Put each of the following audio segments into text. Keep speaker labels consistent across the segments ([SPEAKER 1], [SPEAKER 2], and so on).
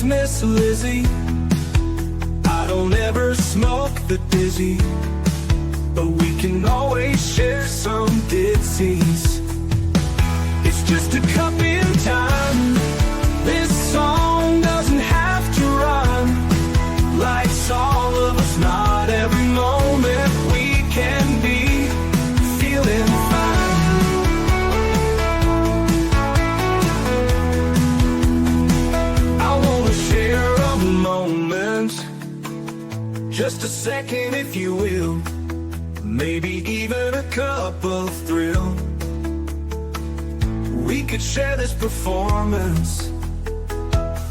[SPEAKER 1] is Miss Lizzie. I don't ever smoke the dizzy, but we can always share some ditsies. It's just a cup in time. This song doesn't have to run. Life's all of us, not every moment we can be feeling fine. I wanna share a moment, just a second if you will, maybe even a cup of thrill. We could share this performance.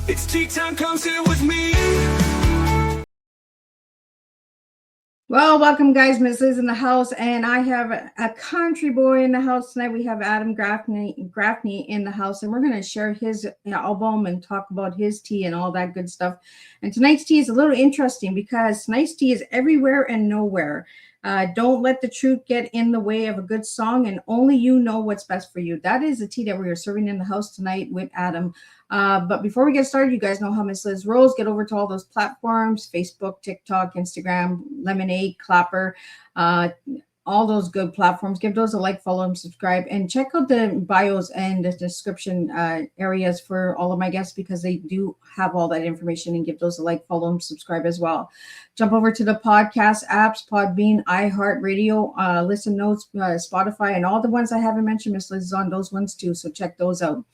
[SPEAKER 1] It's tea time, come sit with me.
[SPEAKER 2] Well, welcome guys, Miss Liz in the house, and I have a country boy in the house tonight. We have Adam Gaffney in the house, and we're going to share his album and talk about his tea and all that good stuff. And tonight's tea is a little interesting because tonight's tea is everywhere and nowhere. Don't let the truth get in the way of a good song, and only you know what's best for you. That is the tea that we are serving in the house tonight with Adam. But before we get started, you guys know how Miss Liz rolls. Get over to all those platforms: Facebook, TikTok, Instagram, Lemonade, Clapper, all those good platforms. Give those a like, follow, and subscribe. And check out the bios and the description areas for all of my guests, because they do have all that information. And give those a like, follow, and subscribe as well. Jump over to the podcast apps: Podbean, iHeartRadio, Listen Notes, Spotify, and all the ones I haven't mentioned. Miss Liz is on those ones too, so check those out.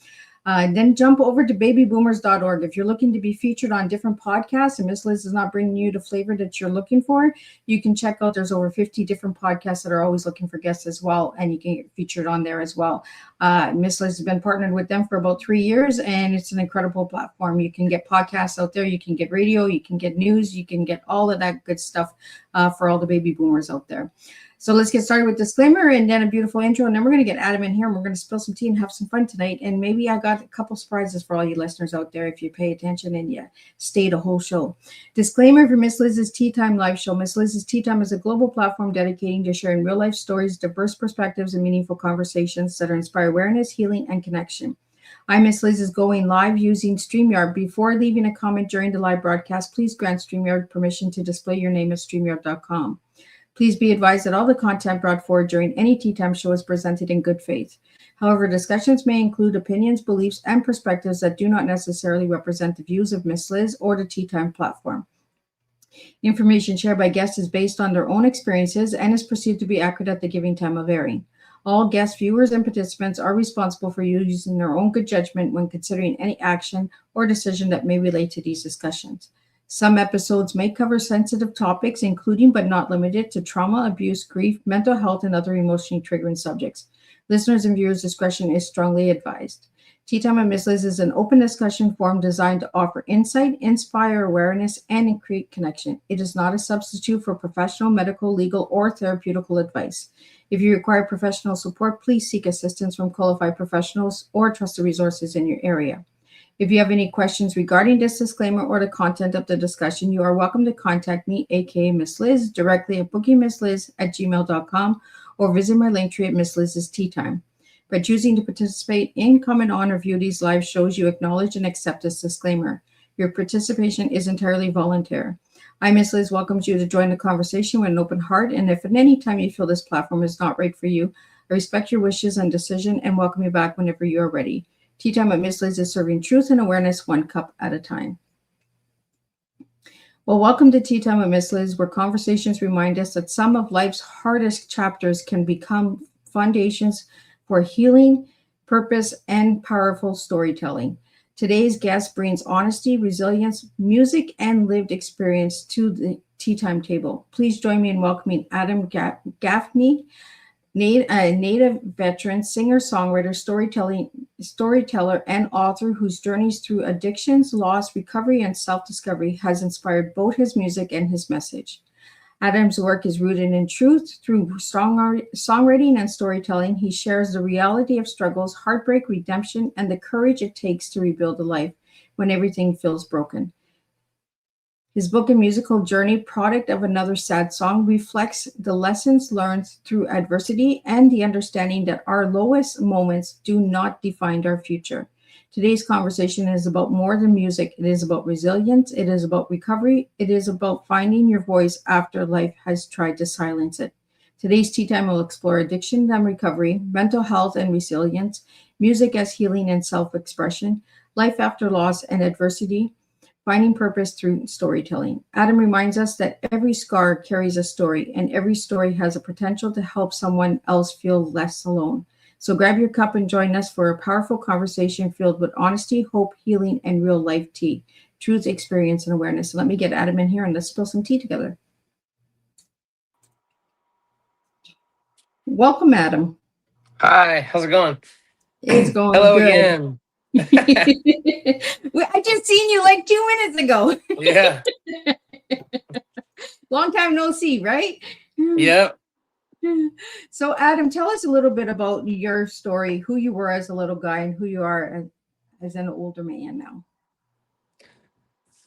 [SPEAKER 2] Then jump over to babyboomers.org. If you're looking to be featured on different podcasts and Miss Liz is not bringing you the flavor that you're looking for, you can check out. There's over 50 different podcasts that are always looking for guests as well, and you can get featured on there as well. Miss Liz has been partnered with them for about 3 years, and it's an incredible platform. You can get podcasts out there, you can get radio, you can get news, you can get all of that good stuff for all the baby boomers out there. So let's get started with disclaimer and then a beautiful intro, and then we're going to get Adam in here, and we're going to spill some tea and have some fun tonight. And maybe I got a couple surprises for all you listeners out there if you pay attention and you stay the whole show. Disclaimer for Miss Liz's Tea Time live show. Miss Liz's Tea Time is a global platform dedicating to sharing real life stories, diverse perspectives, and meaningful conversations that inspire awareness, healing, and connection. I'm Miss Liz is going live using StreamYard. Before leaving a comment during the live broadcast, please grant StreamYard permission to display your name at StreamYard.com. Please be advised that all the content brought forward during any Tea Time show is presented in good faith. However, discussions may include opinions, beliefs, and perspectives that do not necessarily represent the views of Miss Liz or the Tea Time platform. Information shared by guests is based on their own experiences and is perceived to be accurate at the given time of airing. All guests, viewers, and participants are responsible for using their own good judgment when considering any action or decision that may relate to these discussions. Some episodes may cover sensitive topics, including but not limited to trauma, abuse, grief, mental health, and other emotionally triggering subjects. Listeners' and viewers' discretion is strongly advised. Tea Time with Miss Liz is an open discussion forum designed to offer insight, inspire awareness, and create connection. It is not a substitute for professional, medical, legal, or therapeutical advice. If you require professional support, please seek assistance from qualified professionals or trusted resources in your area. If you have any questions regarding this disclaimer or the content of the discussion, you are welcome to contact me, aka Miss Liz, directly at bookingmissliz@gmail.com, or visit my link tree at Miss Liz's Tea Time. By choosing to participate in, comment on, or view these live shows, you acknowledge and accept this disclaimer. Your participation is entirely voluntary. I, Miss Liz, welcomes you to join the conversation with an open heart, and if at any time you feel this platform is not right for you, I respect your wishes and decision and welcome you back whenever you are ready. Tea Time at Miss Liz is serving truth and awareness one cup at a time. Well, welcome to Tea Time with Miss Liz, where conversations remind us that some of life's hardest chapters can become foundations for healing, purpose, and powerful storytelling. Today's guest brings honesty, resilience, music, and lived experience to the Tea Time table. Please join me in welcoming Adam Gaffney, a native veteran, singer, songwriter, storyteller, and author whose journeys through addictions, loss, recovery, and self-discovery has inspired both his music and his message. Adam's work is rooted in truth. Through songwriting and storytelling, he shares the reality of struggles, heartbreak, redemption, and the courage it takes to rebuild a life when everything feels broken. His book and musical journey, Product of Another Sad Song, reflects the lessons learned through adversity and the understanding that our lowest moments do not define our future. Today's conversation is about more than music. It is about resilience. It is about recovery. It is about finding your voice after life has tried to silence it. Today's Tea Time will explore addiction and recovery, mental health and resilience, music as healing and self expression, life after loss and adversity, finding purpose through storytelling. Adam reminds us that every scar carries a story, and every story has a potential to help someone else feel less alone. So grab your cup and join us for a powerful conversation filled with honesty, hope, healing, and real life tea, truth, experience, and awareness. So let me get Adam in here and let's spill some tea together. Welcome, Adam.
[SPEAKER 3] Hi, how's it going?
[SPEAKER 2] It's going
[SPEAKER 3] Hello
[SPEAKER 2] good.
[SPEAKER 3] again.
[SPEAKER 2] I just seen you like 2 minutes ago.
[SPEAKER 3] Yeah.
[SPEAKER 2] Long time no see, right?
[SPEAKER 3] Yep.
[SPEAKER 2] So, Adam, tell us a little bit about your story, who you were as a little guy and who you are as an older man now.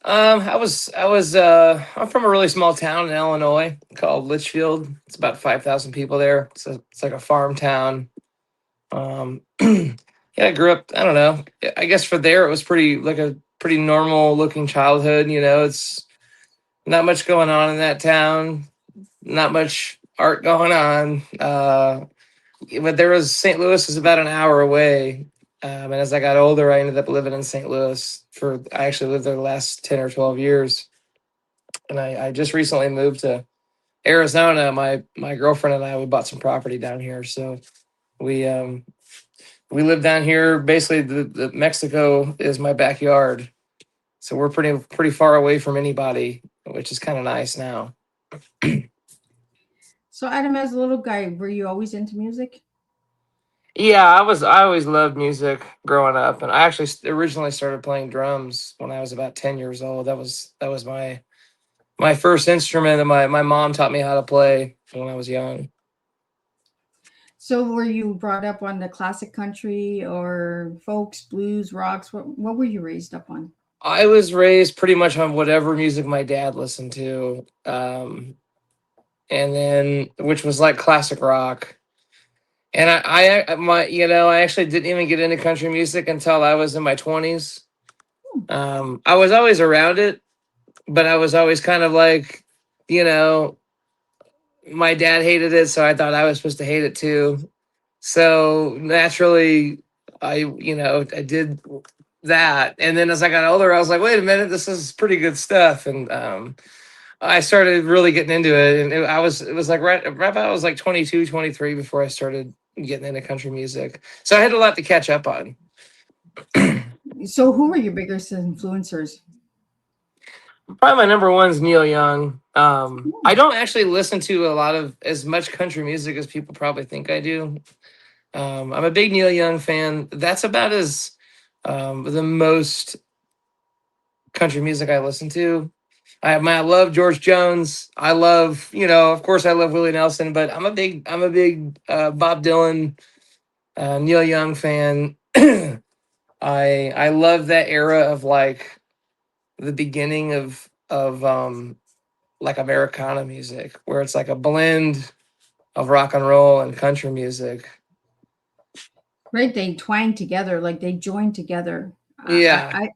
[SPEAKER 3] I'm from a really small town in Illinois called Litchfield. It's about 5,000 people there. It's like a farm town. Yeah, I grew up, I don't know. I guess for there it was a pretty normal looking childhood, it's not much going on in that town, not much art going on. But there was St. Louis is about an hour away. And as I got older, I ended up living in St. Louis I actually lived there the last 10 or 12 years. And I just recently moved to Arizona. My girlfriend and I, we bought some property down here. So we live down here. Basically, the Mexico is my backyard. So we're pretty far away from anybody, which is kind of nice now.
[SPEAKER 2] So, Adam, as a little guy, were you always into music?
[SPEAKER 3] Yeah, I always loved music growing up, and I actually originally started playing drums when I was about 10 years old. That was my first instrument, and my mom taught me how to play when I was young.
[SPEAKER 2] So, were you brought up on the classic country or folks, blues, rocks? What were you raised up on?
[SPEAKER 3] I was raised pretty much on whatever music my dad listened to, and then which was like classic rock. And I actually didn't even get into country music until I was in my 20s. I was always around it, but I was always kind of like, my dad hated it, so I thought I was supposed to hate it too. So naturally, I did that. And then as I got older, I was like, wait a minute, this is pretty good stuff. And I started really getting into it. And it was like right about I was like 22, 23 before I started getting into country music. So I had a lot to catch up on.
[SPEAKER 2] So, who were your biggest influencers?
[SPEAKER 3] Probably my number one is Neil Young. I don't actually listen to a lot of as much country music as people probably think I do. I'm a big Neil Young fan. That's about as the most country music I listen to. I love George Jones. I love, of course, I love Willie Nelson, but I'm a big Bob Dylan, Neil Young fan. I love that era of like the beginning of like Americana music, where it's like a blend of rock and roll and country music.
[SPEAKER 2] Right, they twang together, like they join together.
[SPEAKER 3] Yeah.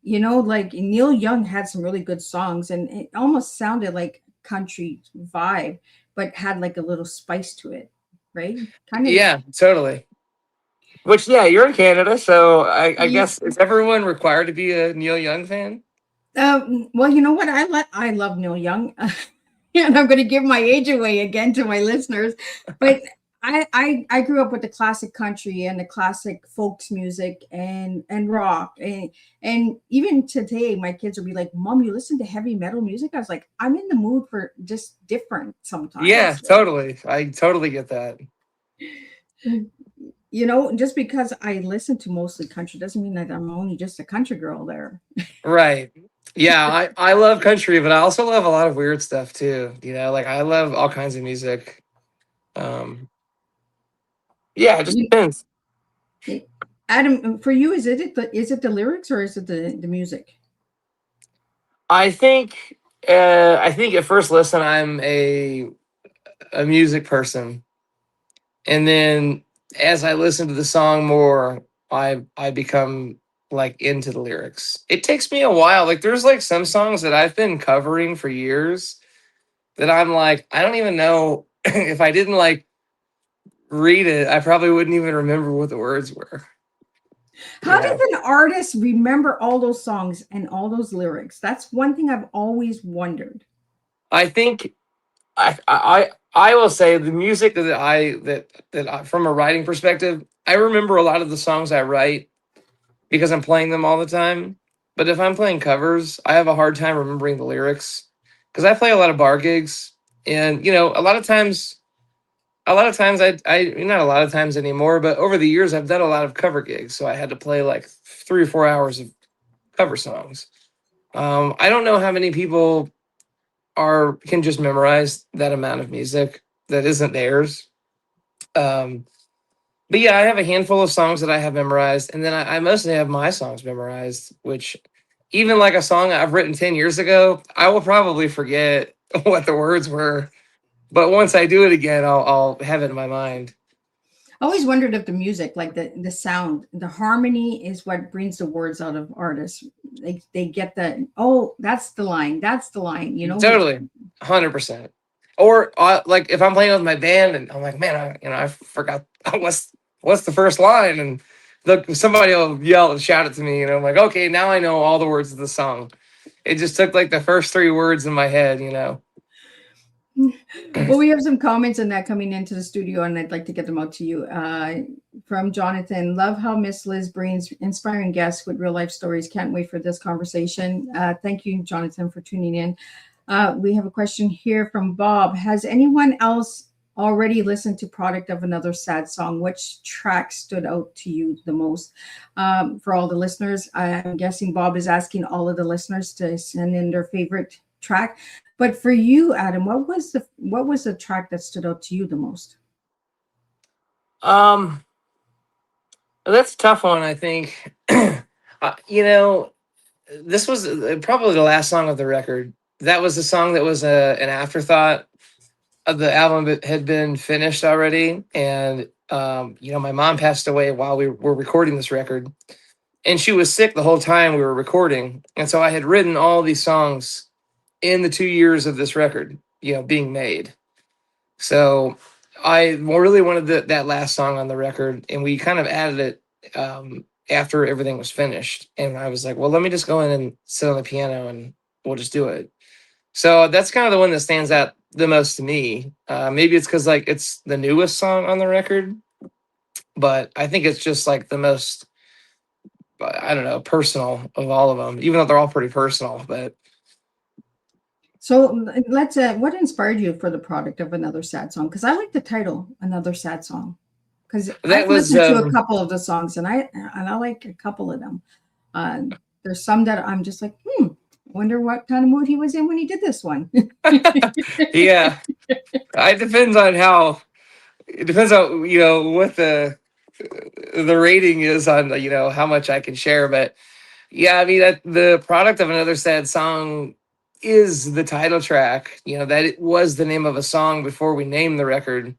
[SPEAKER 2] Like Neil Young had some really good songs, and it almost sounded like country vibe, but had like a little spice to it, right? Kind of.
[SPEAKER 3] Yeah, totally. Which, yeah, you're in Canada, so I guess is everyone required to be a Neil Young fan?
[SPEAKER 2] Well, you know what? I love Neil Young, and I'm going to give my age away again to my listeners, but I grew up with the classic country and the classic folks music and rock and even today my kids will be like, Mom, you listen to heavy metal music? I was like, I'm in the mood for just different sometimes.
[SPEAKER 3] Yeah, totally. I totally get that.
[SPEAKER 2] Just because I listen to mostly country doesn't mean that I'm only just a country girl there.
[SPEAKER 3] Right. Yeah, I love country, but I also love a lot of weird stuff too. Like I love all kinds of music. Yeah, it just depends.
[SPEAKER 2] Adam, for you, is it the lyrics or is it the music?
[SPEAKER 3] I think at first listen, I'm a music person, and then as I listen to the song more, I become like into the lyrics. It takes me a while. Like there's like some songs that I've been covering for years that I'm like, I don't even know if I didn't like read it, I probably wouldn't even remember what the words were.
[SPEAKER 2] How does an artist remember all those songs and all those lyrics? That's one thing I've always wondered.
[SPEAKER 3] I think I will say the music that from a writing perspective, I remember a lot of the songs I write because I'm playing them all the time. But if I'm playing covers, I have a hard time remembering the lyrics because I play a lot of bar gigs, and you know, a lot of times I not a lot of times anymore, but over the years I've done a lot of cover gigs, so I had to play like 3 or 4 hours of cover songs. I don't know how many people can just memorize that amount of music that isn't theirs. Um, but yeah, I have a handful of songs that I have memorized, and then I mostly have my songs memorized, which even like a song I've written 10 years ago, I will probably forget what the words were. But once I do it again, I'll have it in my mind.
[SPEAKER 2] I always wondered if the music, like the sound, the harmony is what brings the words out of artists. They get the, oh, that's the line, you know.
[SPEAKER 3] Totally, 100%. Or like if I'm playing with my band and I'm like, man, I forgot what's the first line, and somebody will yell and shout it to me, and I'm like, okay, now I know all the words of the song. It just took like the first 3 words in my head, you know.
[SPEAKER 2] Well, we have some comments on that coming into the studio, and I'd like to get them out to you. From Jonathan, love how Miss Liz brings inspiring guests with real life stories. Can't wait for this conversation. Thank you, Jonathan, for tuning in. We have a question here from Bob. Has anyone else already listened to Product of Another Sad Song? Which track stood out to you the most? For all the listeners, I'm guessing Bob is asking all of the listeners to send in their favorite track. But for you, Adam, what was the track that stood out to you the most?
[SPEAKER 3] That's a tough one, I think. You know, this was probably the last song of the record. That was the song that was an afterthought of the album that had been finished already. And, you know, my mom passed away while we were recording this record. And she was sick the whole time we were recording. And so I had written all these songs in the 2 years of this record, you know, being made. So I really wanted that last song on the record, and we kind of added it after everything was finished. And I was like, well, let me just go in and sit on the piano and we'll just do it. So that's kind of the one that stands out the most to me. Maybe it's because like it's the newest song on the record, but I think it's just like the most, I don't know, personal of all of them, even though they're all pretty personal. But
[SPEAKER 2] So let's what inspired you for the Product of Another Sad Song? Because I like the title, Another Sad Song. Because I've listened to a couple of the songs, and I like a couple of them. There's some that I'm just like, wonder what kind of mood he was in when he did this one.
[SPEAKER 3] Yeah, it depends on you know, what the rating is on, you know, how much I can share. But yeah, I mean, the Product of Another Sad Song is the title track. You know, that it was the name of a song before we named the record.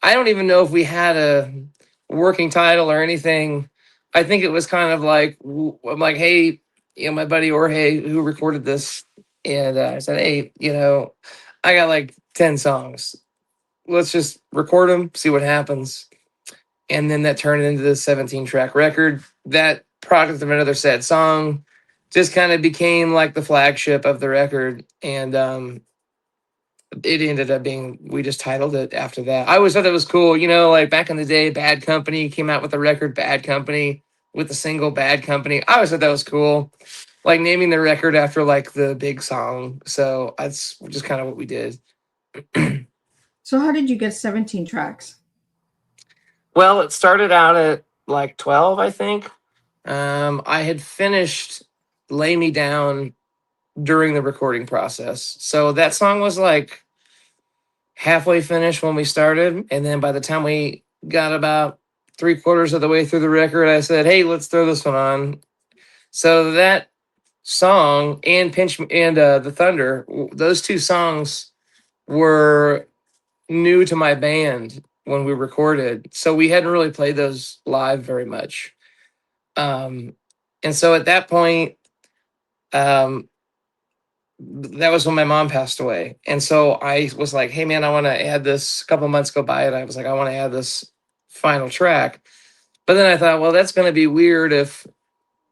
[SPEAKER 3] I don't even know if we had a working title or anything. I think it was kind of like, I'm like, hey, you know, my buddy Jorge who recorded this, and I said, hey, you know, I got like 10 songs. Let's just record them, see what happens. And then that turned into the 17 track record. That Product of Another Sad Song just kind of became like the flagship of the record. And it ended up being, we just titled it after that. I always thought that was cool. You know, like back in the day, Bad Company came out with a record, Bad Company, with the single Bad Company. I always thought that was cool. Like naming the record after like the big song. So that's just kind of what we did.
[SPEAKER 2] So how did you get 17 tracks?
[SPEAKER 3] Well, it started out at like 12, I think. I had finished Lay Me Down during the recording process. So that song was like halfway finished when we started. And then by the time we got about 3/4 of the way through the record, I said, hey, let's throw this one on. So that song and The Thunder, those two songs were new to my band when we recorded. So we hadn't really played those live very much. And And so at that point, um, that was when my mom passed away. And so I was like, hey man, I want to add this. A couple months go by and I was like, I want to add this final track. But then I thought, well, that's going to be weird if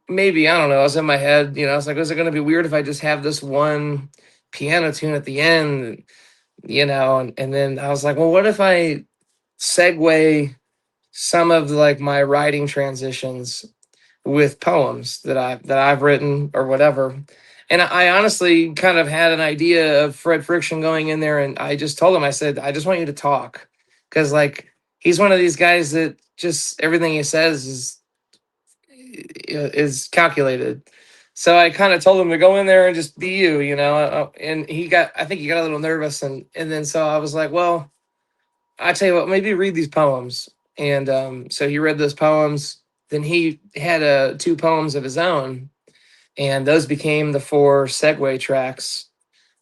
[SPEAKER 3] maybe, I don't know, I was in my head, I was like, is it going to be weird if I just have this one piano tune at the end, and then I was like, well, what if I segue some of like my writing transitions with poems that I've written or whatever. And I honestly kind of had an idea of Fred Friction going in there, and I just told him, I said, I just want you to talk, because like he's one of these guys that just everything he says is calculated. So I kind of told him to go in there and just be you, and I think he got a little nervous, and then so I was like, well, I tell you what, maybe read these poems. And so he read those poems. Then he had two poems of his own, and those became the 4 segue tracks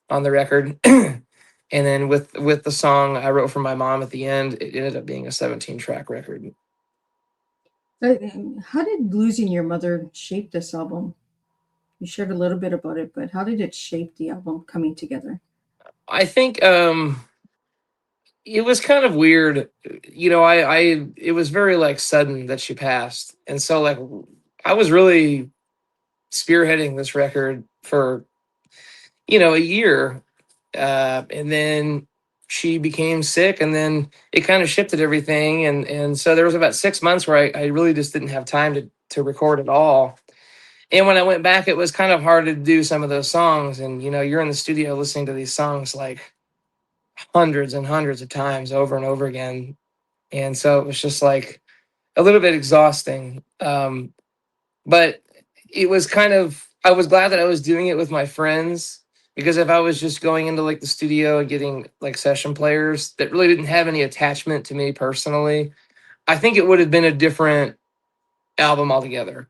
[SPEAKER 3] on the record. And then with the song I wrote for my mom at the end, it ended up being a 17-track record.
[SPEAKER 2] How did losing your mother shape this album? You shared a little bit about it, but how did it shape the album coming together?
[SPEAKER 3] I think it was kind of weird. It was very like sudden that she passed. And so like I was really spearheading this record for, a year. And then she became sick, and then it kind of shifted everything. And so there was about 6 months where I really just didn't have time to record at all. And when I went back, it was kind of hard to do some of those songs. And, you're in the studio listening to these songs like hundreds and hundreds of times over and over again. And so it was just like a little bit exhausting. But it was I was glad that I was doing it with my friends, because if I was just going into like the studio and getting like session players that really didn't have any attachment to me personally, I think it would have been a different album altogether.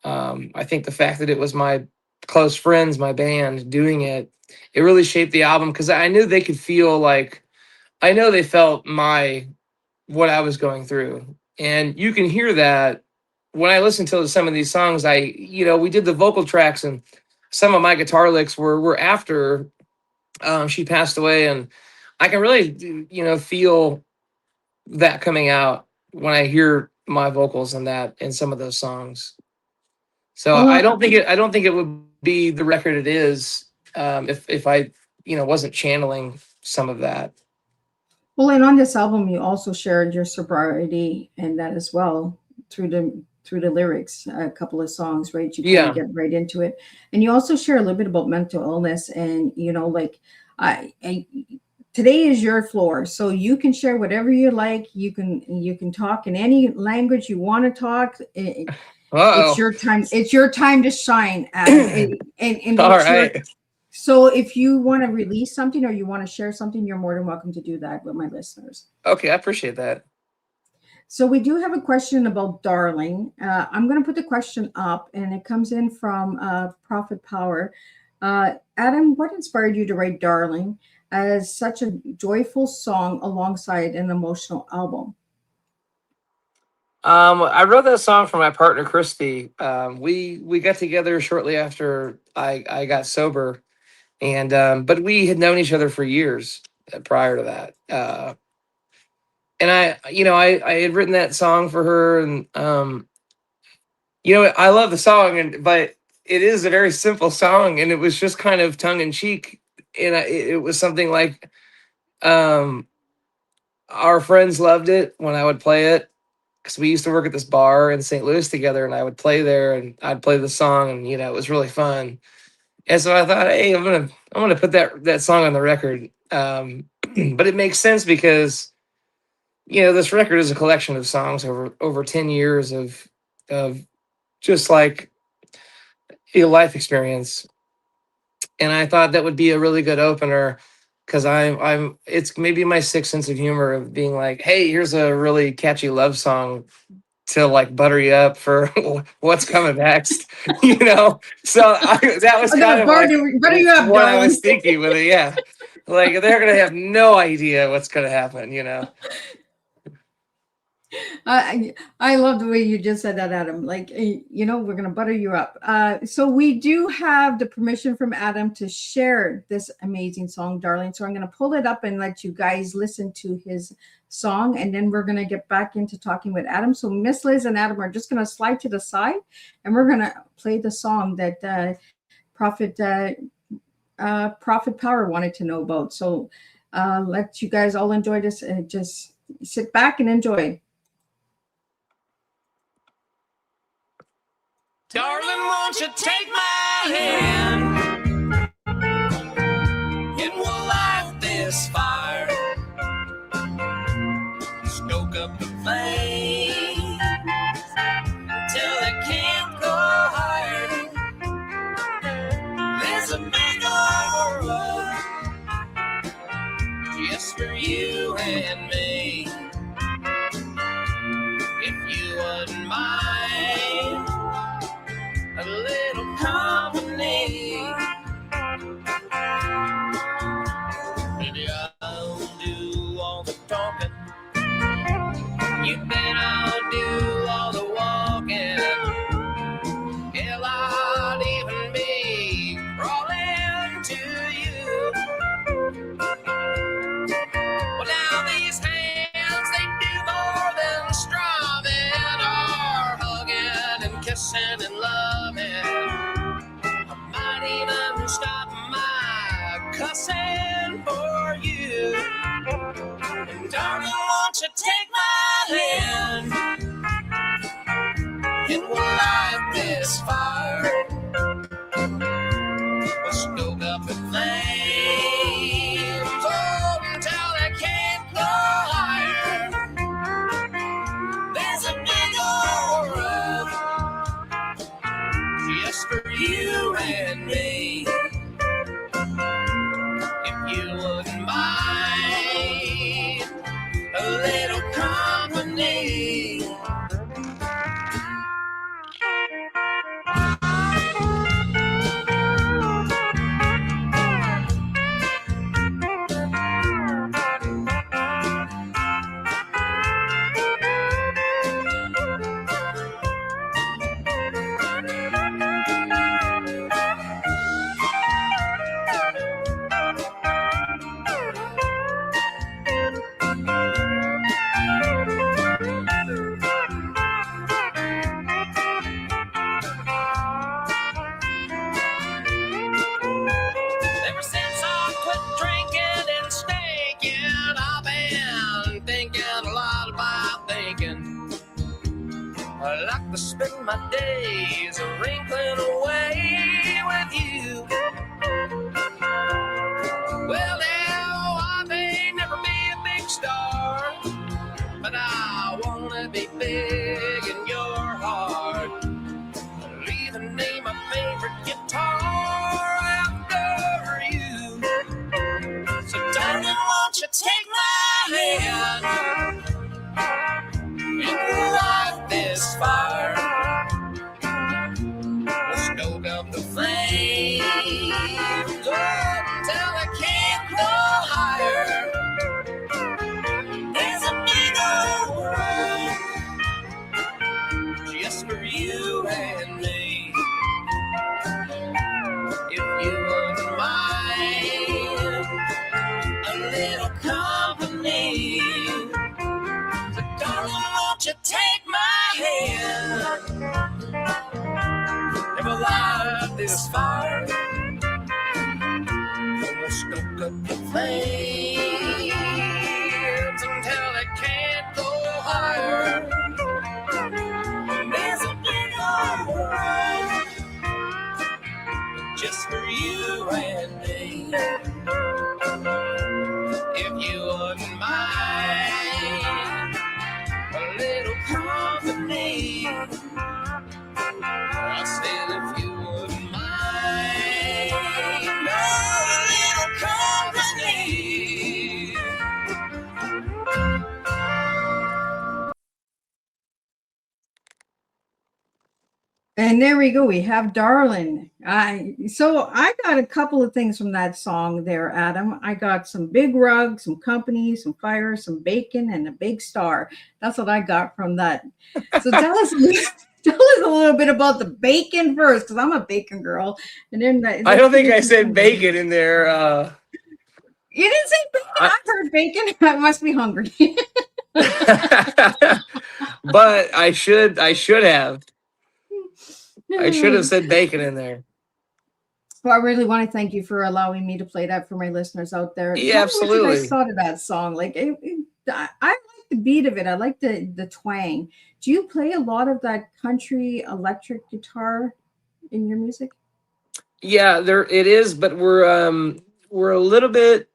[SPEAKER 3] I think the fact that it was my close friends, my band doing it, it really shaped the album, because I knew they could feel like, I know they felt what I was going through. And you can hear that when I listen to some of these songs. We did the vocal tracks, and some of my guitar licks were after she passed away. And I can really, feel that coming out when I hear my vocals in some of those songs. So
[SPEAKER 2] Well,
[SPEAKER 3] I don't think it would be the record it is if I wasn't channeling some of that.
[SPEAKER 2] Well, and on this album, you also shared your sobriety and that as well through the lyrics, a couple of songs, right? You kind of get right into it, and you also share a little bit about mental illness, and like today is your floor, so you can share whatever you like. You can talk in any language you want to talk. It's your time. It's your time to shine. And
[SPEAKER 3] all right.
[SPEAKER 2] So if you want to release something or you want to share something, you're more than welcome to do that with my listeners.
[SPEAKER 3] Okay, I appreciate that.
[SPEAKER 2] So we do have a question about Darlin. I'm going to put the question up, and it comes in from Prophet Power. Adam, what inspired you to write Darlin as such a joyful song alongside an emotional album?
[SPEAKER 3] I wrote that song for my partner Christy. We got together shortly after I got sober, and but we had known each other for years prior to that. And I had written that song for her, and I love the song, but it is a very simple song, and it was just kind of tongue in cheek, and it was something like, our friends loved it when I would play it, because we used to work at this bar in St. Louis together, and I would play there, and I'd play the song, and it was really fun. And so I thought, hey, I'm gonna put that song on the record. But it makes sense because this record is a collection of songs over 10 years of just like a life experience. And I thought that would be a really good opener, because it's maybe my sixth sense of humor of being like, hey, here's a really catchy love song to like butter you up for what's coming next, So that was kind of like
[SPEAKER 2] butter you up,
[SPEAKER 3] what
[SPEAKER 2] darling.
[SPEAKER 3] I was thinking with it. Yeah, like they're gonna have no idea what's gonna happen,
[SPEAKER 2] I love the way you just said that, Adam. Like, we're going to butter you up. So we do have the permission from Adam to share this amazing song, Darling. So I'm going to pull it up and let you guys listen to his song. And then we're going to get back into talking with Adam. So Miss Liz and Adam are just going to slide to the side and we're going to play the song that Prophet Power wanted to know about. So let you guys all enjoy this and just sit back and enjoy.
[SPEAKER 1] Darling, won't you take my hand and we'll light this fire, stoke up the flames until it can't go higher. There's a big old road just for you and me. If you wouldn't mind a little company, maybe I'll do all the talking, you bet I'll do all the walking. Hell, I'd even be crawling to you. Well, now these hands, they do more than striving, are hugging and kissing and loving. I might even stop my cussing for you. And darling, won't you take my hand and we'll light this fire. We'll stoke up the flames, oh, until they can't go higher. There's a big old road just for you and me. If you wouldn't mind a little company. Ever since I quit drinking and stinking, I've been thinking a lot about thinking. I like to spend my days wrinkling away with you. Well, now I may never be a big star, but I wanna be big in your heart. I'll even name my favorite guitar after you. So darling, won't you take my hand and we'll light this fire. We'll stoke up the flames, oh, until I can't go higher. There's a big old road just for you and me. If you wouldn't mind a little company, so darling, won't you take my hand and we'll light this fire. We'll stoke up the flames until they can't go higher. There's a big old road just for you and me. If you wouldn't mind a little company, I said if you wouldn't mind a little company.
[SPEAKER 2] And there we go. We have Darlin. So I got a couple of things from that song there, Adam. I got some big rug, some company, some fire, some bacon, and a big star. That's what I got from that. So tell us a little bit about the bacon first, because I'm a bacon girl. And then
[SPEAKER 3] I don't think I said bacon in there.
[SPEAKER 2] You didn't say bacon. I heard bacon. I must be hungry.
[SPEAKER 3] But I should have. I should have said bacon in there.
[SPEAKER 2] Well, I really want to thank you for allowing me to play that for my listeners out there.
[SPEAKER 3] Yeah, absolutely.
[SPEAKER 2] What you guys thought of that song? Like, I like the beat of it. I like the twang. Do you play a lot of that country electric guitar in your music?
[SPEAKER 3] Yeah, there it is, but we're a little bit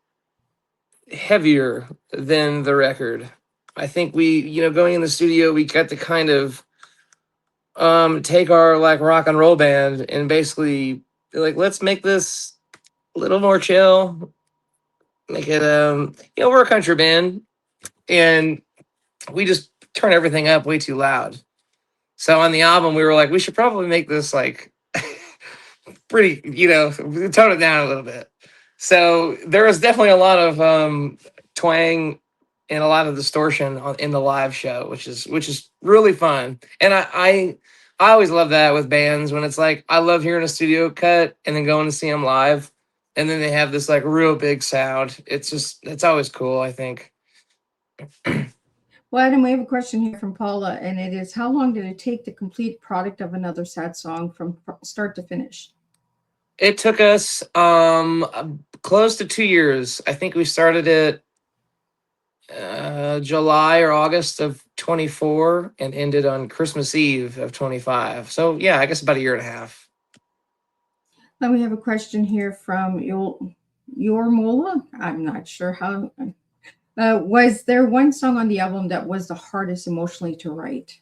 [SPEAKER 3] heavier than the record. I think we, going in the studio, we got to kind of take our like rock and roll band and basically like, let's make this a little more chill. Make it we're a country band and we just turn everything up way too loud. So on the album we were like, we should probably make this like pretty, tone it down a little bit. So there was definitely a lot of twang and a lot of distortion in the live show, which is really fun. And I always love that with bands when it's like, I love hearing a studio cut and then going to see them live. And then they have this like real big sound. It's always cool, I think.
[SPEAKER 2] Well, Adam, we have a question here from Paula, and it is, how long did it take to complete Product of Another Sad Song from start to finish?
[SPEAKER 3] It took us close to 2 years. I think we started it July or August of 24 and ended on Christmas Eve of 25. So yeah, I guess about a year and a half.
[SPEAKER 2] Then we have a question here from your Mola. I'm not sure how. Was there one song on the album that was the hardest emotionally to write?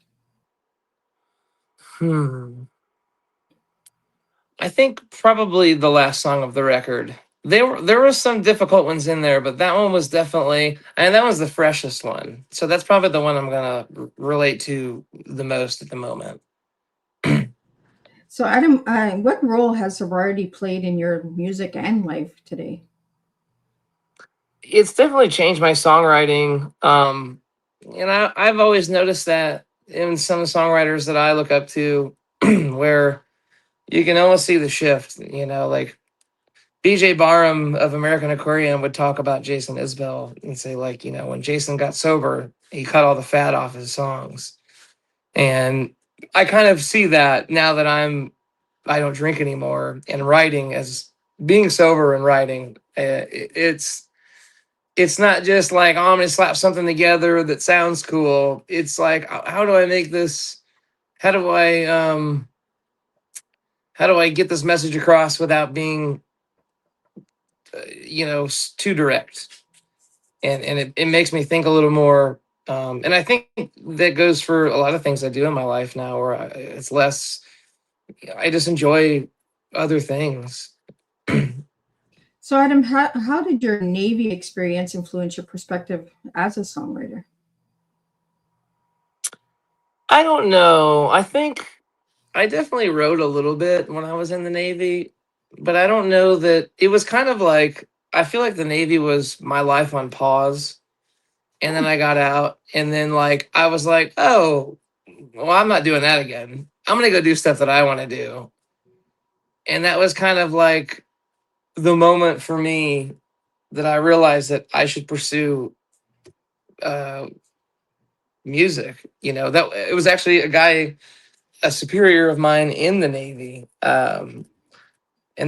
[SPEAKER 3] I think probably the last song of the record. There were some difficult ones in there, but that one was definitely, and that was the freshest one. So that's probably the one I'm gonna relate to the most at the moment.
[SPEAKER 2] So Adam, what role has sobriety played in your music and life today?
[SPEAKER 3] It's definitely changed my songwriting. I've always noticed that in some songwriters that I look up to, where you can almost see the shift, like BJ Barham of American Aquarium would talk about Jason Isbell and say, like, when Jason got sober, he cut all the fat off his songs. And I kind of see that now that I don't drink anymore, and writing, as being sober and writing, it's not just like, oh, I'm going to slap something together that sounds cool. It's like, how do I make this, how do I get this message across without being too direct, and it makes me think a little more, and I think that goes for a lot of things I do in my life now, where it's less, I just enjoy other things.
[SPEAKER 2] So Adam, how did your Navy experience influence your perspective as a songwriter?
[SPEAKER 3] I don't know. I think I definitely wrote a little bit when I was in the Navy, but I don't know that it was kind of like, I feel like the Navy was my life on pause. And then I got out, and then like, I was like, oh, well, I'm not doing that again. I'm going to go do stuff that I want to do. And that was kind of like the moment for me that I realized that I should pursue music. That it was actually a superior of mine in the Navy. And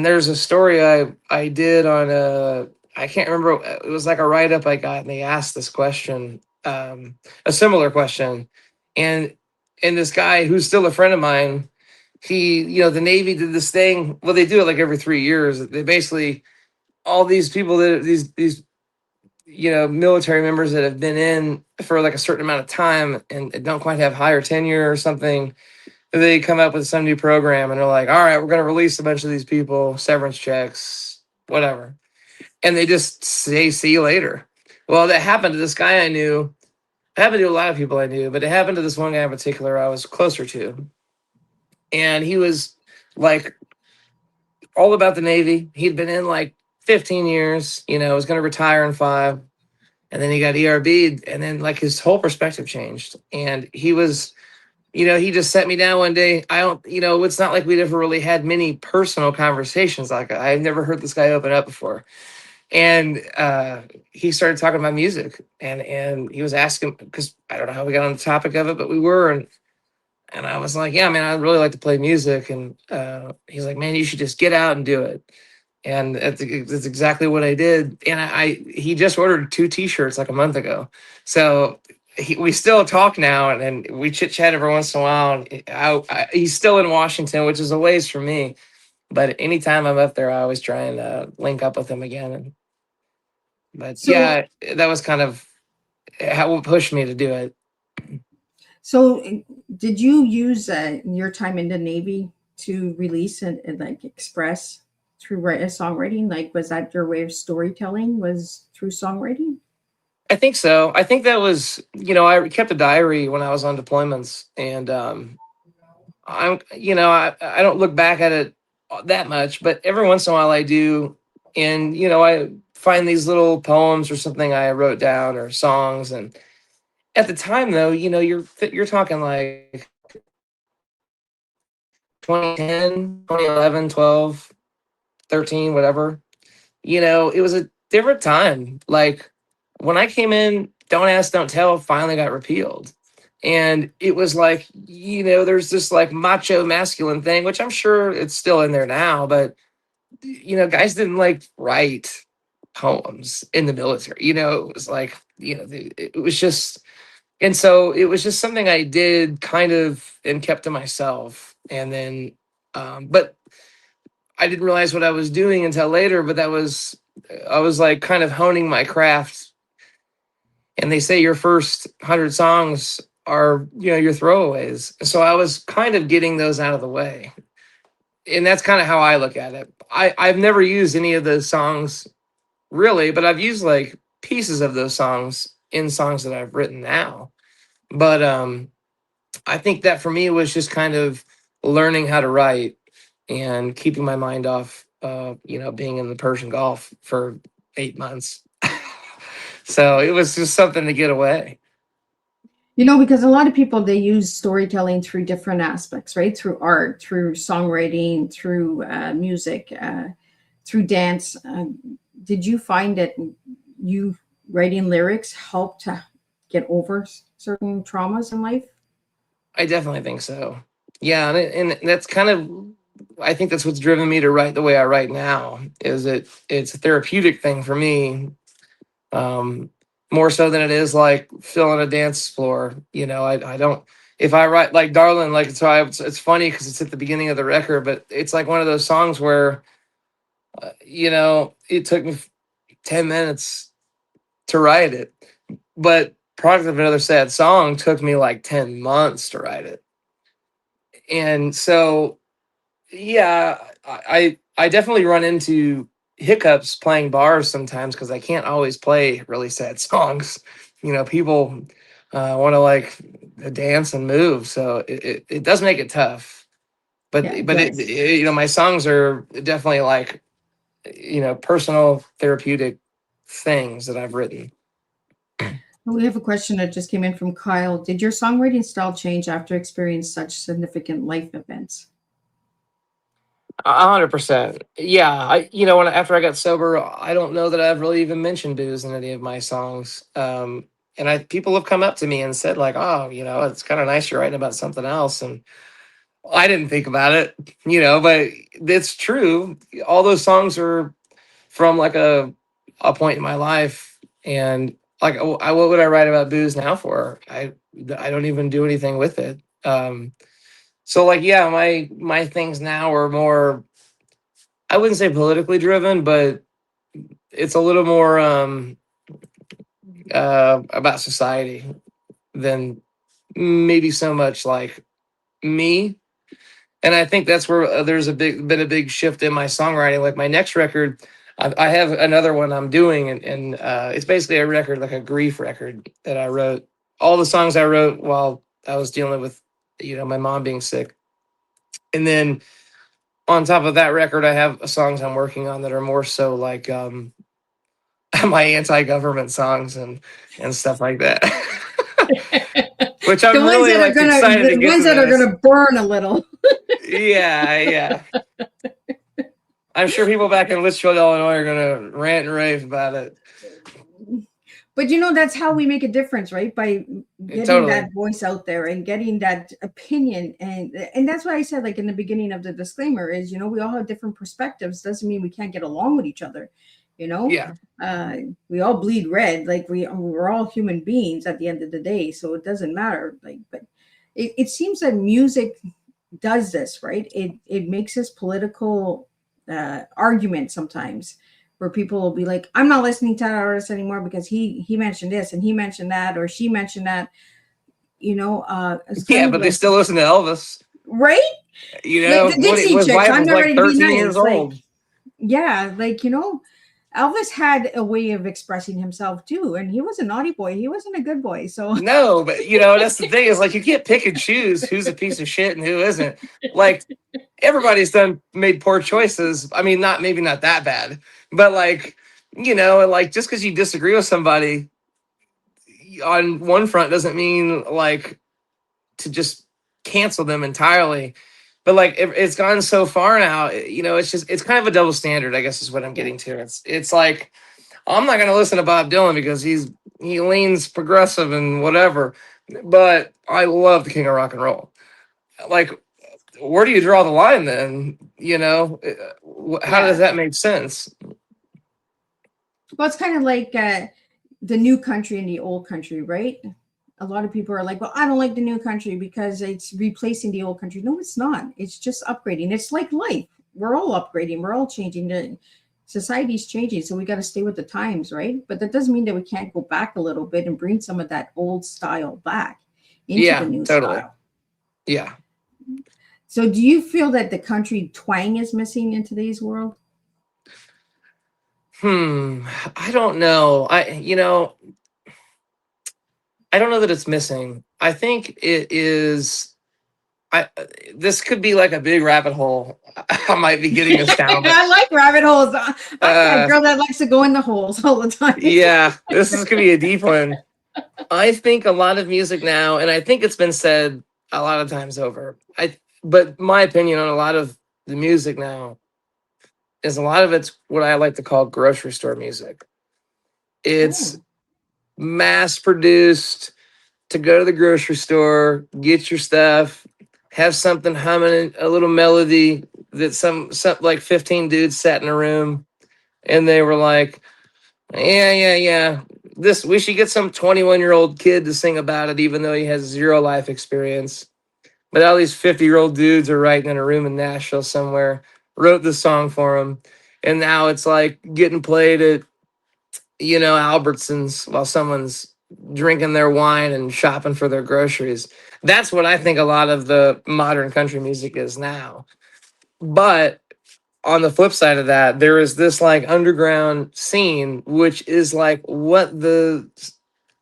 [SPEAKER 3] there's a story I did on I can't remember. It was like a write-up I got, and they asked this question, a similar question. And this guy who's still a friend of mine, he, the Navy did this thing. Well, they do it like every 3 years. They basically, all these people that these military members that have been in for like a certain amount of time and don't quite have higher tenure or something, they come up with some new program and they're like, all right, we're going to release a bunch of these people, severance checks, whatever. And they just say, see you later. Well, that happened to this guy I knew. It happened to a lot of people I knew, but it happened to this one guy in particular I was closer to. and he was like all about the Navy. He'd been in like 15 years, was going to retire in 5. And then he got ERB'd, and then like his whole perspective changed. And he was, he just sat me down one day. I don't, it's not like we'd ever really had many personal conversations. Like I've never heard this guy open up before. And he started talking about music, and he was asking, because I don't know how we got on the topic of it, but we were, and I was like, yeah, man, I'd really like to play music. And he's like, man, you should just get out and do it. And that's exactly what I did. And he just ordered 2 T-shirts like a month ago. So we still talk now, and we chit chat every once in a while. And he's still in Washington, which is a ways for me. But anytime I'm up there, I always try and link up with him again. Yeah, that was kind of how it pushed me to do it.
[SPEAKER 2] So did you use your time in the Navy to release and like express through songwriting? Like, was that your way of storytelling, was through songwriting?
[SPEAKER 3] I think so. I think that was, I kept a diary when I was on deployments, and I don't look back at it that much, but every once in a while I do. And, I find these little poems or something I wrote down, or songs. And at the time though, you're talking like 2010, 2011, 12, 13, whatever. It was a different time. Like when I came in, Don't Ask, Don't Tell finally got repealed. And it was like, there's this like macho masculine thing, which I'm sure it's still in there now, but guys didn't like write poems in the military. It was like, it was just, and so it was just something I did kind of and kept to myself. And then, but I didn't realize what I was doing until later, but I was like kind of honing my craft. And they say your first 100 songs are, your throwaways. So I was kind of getting those out of the way. And that's kind of how I look at it. I've never used any of those songs really, but I've used like pieces of those songs in songs that I've written now. But I think that for me was just kind of learning how to write and keeping my mind off, being in the Persian Gulf for 8 months. So it was just something to get away.
[SPEAKER 2] Because a lot of people, they use storytelling through different aspects, right? Through art, through songwriting, through music, through dance. Did you find that you writing lyrics helped to get over certain traumas in life?
[SPEAKER 3] I definitely think so. Yeah, and that's kind of, I think that's what's driven me to write the way I write now. Is it's a therapeutic thing for me, more so than it is like filling a dance floor. I don't. If I write like Darlin, like it's funny because it's at the beginning of the record, but it's like one of those songs where, it took me 10 minutes to write it, but Product of Another Sad Song took me like 10 months to write it. And so, yeah, I definitely run into hiccups playing bars sometimes because I can't always play really sad songs. People want to like dance and move, so it does make it tough. But my songs are definitely like personal therapeutic things that I've written.
[SPEAKER 2] We have a question that just came in from Kyle. Did your songwriting style change after experiencing such significant life events?
[SPEAKER 3] 100%. Yeah, after I got sober, I don't know that I've really even mentioned booze in any of my songs. And people have come up to me and said like, oh, it's kind of nice you're writing about something else. And I didn't think about it, but it's true. All those songs are from like a point in my life, and like, what would I write about booze now for? I don't even do anything with it. So like, yeah, my things now are more, I wouldn't say politically driven, but it's a little more about society than maybe so much like me. And I think that's where there's been a big shift in my songwriting. Like my next record, I have another one I'm doing, and it's basically a record, like a grief record that I wrote. All the songs I wrote while I was dealing with, my mom being sick. And then on top of that record, I have songs I'm working on that are more so like my anti-government songs and stuff like that. Which I'm really like excited to
[SPEAKER 2] the
[SPEAKER 3] get
[SPEAKER 2] ones
[SPEAKER 3] to
[SPEAKER 2] that are
[SPEAKER 3] this.
[SPEAKER 2] gonna burn a little.
[SPEAKER 3] Yeah, yeah. I'm sure people back in Litchfield, Illinois are gonna rant and rave about it.
[SPEAKER 2] But that's how we make a difference, right? By getting
[SPEAKER 3] Totally.
[SPEAKER 2] that voice out there and getting that opinion. And that's why I said, like in the beginning of the disclaimer, is we all have different perspectives. Doesn't mean we can't get along with each other.
[SPEAKER 3] Yeah.
[SPEAKER 2] We all bleed red. Like we're all human beings at the end of the day. So it doesn't matter. Like, but it seems that music does this, right? It makes this political argument sometimes, where people will be like, I'm not listening to that artist anymore because he mentioned this and he mentioned that, or she mentioned that.
[SPEAKER 3] Yeah, but they still listen to Elvis,
[SPEAKER 2] right?
[SPEAKER 3] Like
[SPEAKER 2] the Dixie
[SPEAKER 3] his
[SPEAKER 2] Chicks.
[SPEAKER 3] wife
[SPEAKER 2] I'm
[SPEAKER 3] was
[SPEAKER 2] not
[SPEAKER 3] like
[SPEAKER 2] ready to be
[SPEAKER 3] 13
[SPEAKER 2] nice.
[SPEAKER 3] years old.
[SPEAKER 2] Yeah, Elvis had a way of expressing himself too, and he was a naughty boy. He wasn't a good boy. So
[SPEAKER 3] no, but that's the thing, is like you can't pick and choose who's a piece of shit and who isn't. Like everybody's made poor choices. I mean, maybe not that bad, but like like just because you disagree with somebody on one front doesn't mean like to just cancel them entirely. But like it's gone so far now, it's kind of a double standard, I guess, is what I'm getting to. It's like I'm not gonna listen to Bob Dylan because he leans progressive and whatever, but I love the King of Rock and Roll. Like, where do you draw the line then? How does that make sense?
[SPEAKER 2] Well, it's kind of like the new country and the old country, right? A lot of people are like, well, I don't like the new country because it's replacing the old country. No, it's not. It's just upgrading. It's like life. We're all upgrading. We're all changing. The society's changing. So we got to stay with the times, right? But that doesn't mean that we can't go back a little bit and bring some of that old style back into the new style.
[SPEAKER 3] Yeah.
[SPEAKER 2] So do you feel that the country twang is missing in today's world?
[SPEAKER 3] I don't know. I don't know that it's missing. I think it is. This could be like a big rabbit hole. I might be getting us down.
[SPEAKER 2] I like rabbit holes. I'm that girl that likes to go in the holes all the time.
[SPEAKER 3] Yeah, this is gonna be a deep one. I think a lot of music now, and I think it's been said a lot of times over. But my opinion on a lot of the music now is a lot of it's what I like to call grocery store music. It's mass produced to go to the grocery store, get your stuff, have something humming, a little melody that some like 15 dudes sat in a room and they were like, yeah. We should get some 21-year-old kid to sing about it, even though he has zero life experience. But all these 50-year-old dudes are writing in a room in Nashville somewhere, wrote the song for him. And now it's like getting played at, Albertsons while someone's drinking their wine and shopping for their groceries. That's what I think a lot of the modern country music is now. But on the flip side of that, there is this like underground scene, which is like what the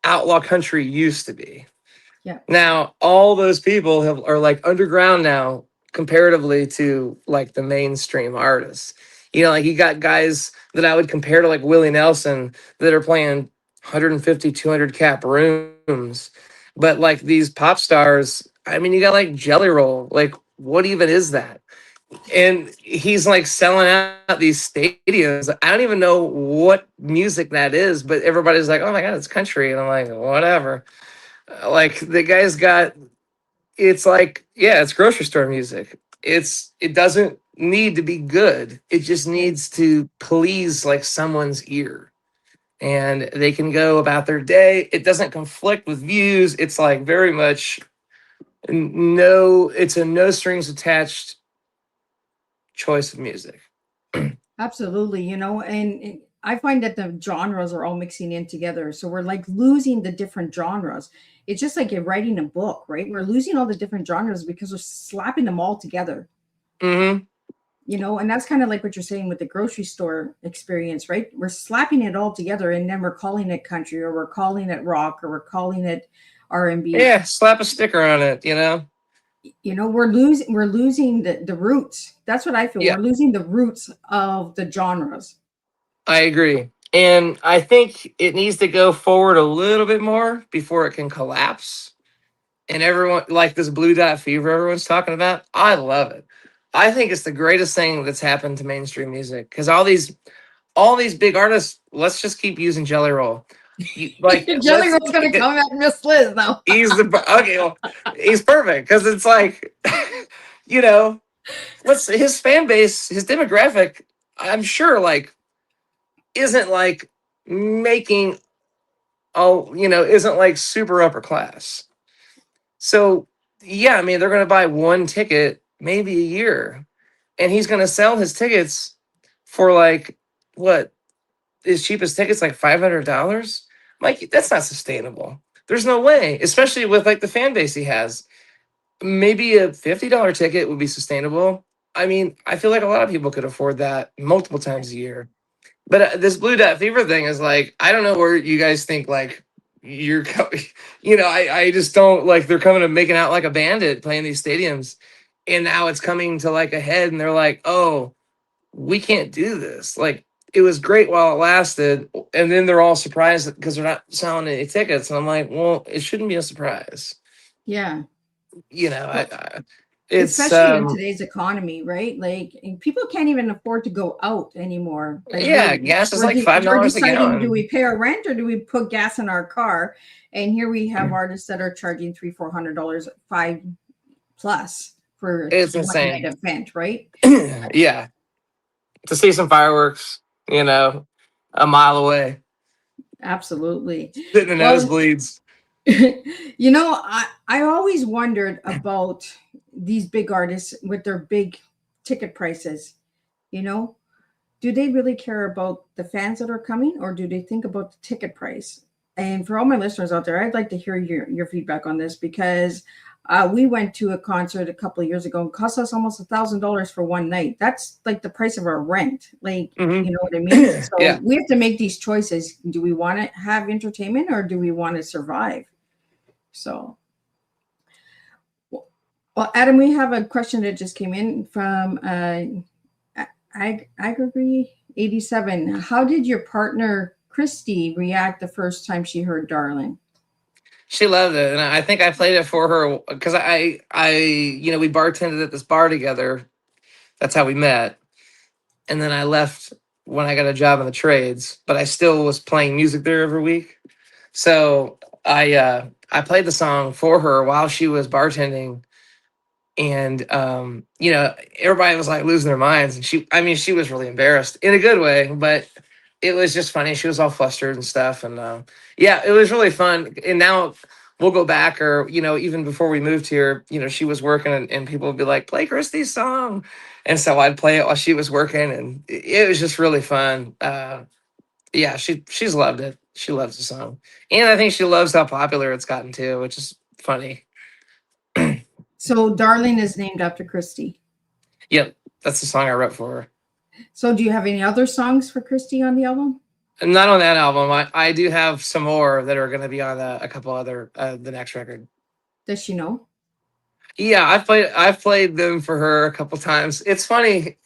[SPEAKER 3] outlaw country used to be.
[SPEAKER 2] Yeah.
[SPEAKER 3] Now, all those people are like underground now comparatively to like the mainstream artists. Like you got guys that I would compare to like Willie Nelson that are playing 150, 200 cap rooms. But like these pop stars, I mean, you got like Jelly Roll. Like, what even is that? And he's like selling out these stadiums. I don't even know what music that is, but everybody's like, oh my God, it's country. And I'm like, whatever. Like the guy's got, it's like, yeah, it's grocery store music. It doesn't need to be good. It just needs to please like someone's ear. And they can go about their day. It doesn't conflict with views. It's like very much it's a no strings attached choice of music.
[SPEAKER 2] Absolutely. And I find that the genres are all mixing in together. So we're like losing the different genres. It's just like you're writing a book, right? We're losing all the different genres because we're slapping them all together.
[SPEAKER 3] Mm-hmm.
[SPEAKER 2] And that's kind of like what you're saying with the grocery store experience, right? We're slapping it all together and then we're calling it country, or we're calling it rock, or we're calling it R&B.
[SPEAKER 3] Yeah, slap a sticker on it,
[SPEAKER 2] you know, we're losing the roots. That's what I feel.
[SPEAKER 3] Yeah,
[SPEAKER 2] We're losing the roots of the genres.
[SPEAKER 3] I agree. And I think it needs to go forward a little bit more before it can collapse. And everyone, like this Blue Dot Fever everyone's talking about, I love it. I think it's the greatest thing that's happened to mainstream music because all these big artists, let's just keep using Jelly Roll. Like
[SPEAKER 2] Jelly
[SPEAKER 3] let's
[SPEAKER 2] Roll's gonna come at Miss Liz now.
[SPEAKER 3] he's the okay, well, he's perfect because it's like you know, what's his fan base, his demographic, I'm sure like isn't like making isn't like super upper class. So yeah, I mean they're gonna buy one ticket maybe a year, and he's gonna sell his tickets for like what his cheapest tickets like $500. Like that's not sustainable. There's no way, especially with like the fan base he has. Maybe a $50 ticket would be sustainable. I mean, I feel like a lot of people could afford that multiple times a year. But this Blue Dot Fever thing is like, I don't know where you guys think like you're, I just don't like they're coming and making out like a bandit playing these stadiums. And now it's coming to like a head and they're like, oh, we can't do this. Like it was great while it lasted. And then they're all surprised because they're not selling any tickets. And I'm like, well, it shouldn't be a surprise.
[SPEAKER 2] Yeah.
[SPEAKER 3] It's
[SPEAKER 2] Especially in today's economy, right? Like people can't even afford to go out anymore. Like,
[SPEAKER 3] yeah, gas is like $5
[SPEAKER 2] we're
[SPEAKER 3] a
[SPEAKER 2] deciding,
[SPEAKER 3] gallon.
[SPEAKER 2] do we pay our rent or do we put gas in our car? And here we have artists that are charging $300-400, $5+ for
[SPEAKER 3] It's
[SPEAKER 2] a
[SPEAKER 3] insane.
[SPEAKER 2] one-night event, right?
[SPEAKER 3] Yeah, to see some fireworks, a mile away,
[SPEAKER 2] Absolutely.
[SPEAKER 3] sitting in nosebleeds.
[SPEAKER 2] I always wondered about these big artists with their big ticket prices. Do they really care about the fans that are coming, or do they think about the ticket price? And for all my listeners out there, I'd like to hear your feedback on this, because we went to a concert a couple of years ago and cost us almost $1,000 for one night. That's like the price of our rent. Like,
[SPEAKER 3] Mhm.
[SPEAKER 2] you know what I mean? So
[SPEAKER 3] Yeah.
[SPEAKER 2] we have to make these choices. Do we want to have entertainment or do we want to survive? So, well, Adam, we have a question that just came in from Agree87. How did your partner Christy react the first time she heard Darlin?
[SPEAKER 3] She loved it, and I think I played it for her because we bartended at this bar together. That's how we met, and then I left when I got a job in the trades, but I still was playing music there every week. So I played the song for her while she was bartending, and everybody was like losing their minds, and she was really embarrassed in a good way, but it was just funny. She was all flustered and stuff, and yeah, it was really fun. And now we'll go back, or even before we moved here, she was working, and people would be like, play Christy's song, and so I'd play it while she was working, and it was just really fun. Yeah, she's loved it. She loves the song, and I think she loves how popular it's gotten too, which is funny.
[SPEAKER 2] So Darlin is named after Christy.
[SPEAKER 3] Yep, that's the song I wrote for her.
[SPEAKER 2] So do you have any other songs for Christy on the album?
[SPEAKER 3] Not on that album. I do have some more that are going to be on a couple other the next record.
[SPEAKER 2] Does she know?
[SPEAKER 3] Yeah, I've played them for her a couple times. It's funny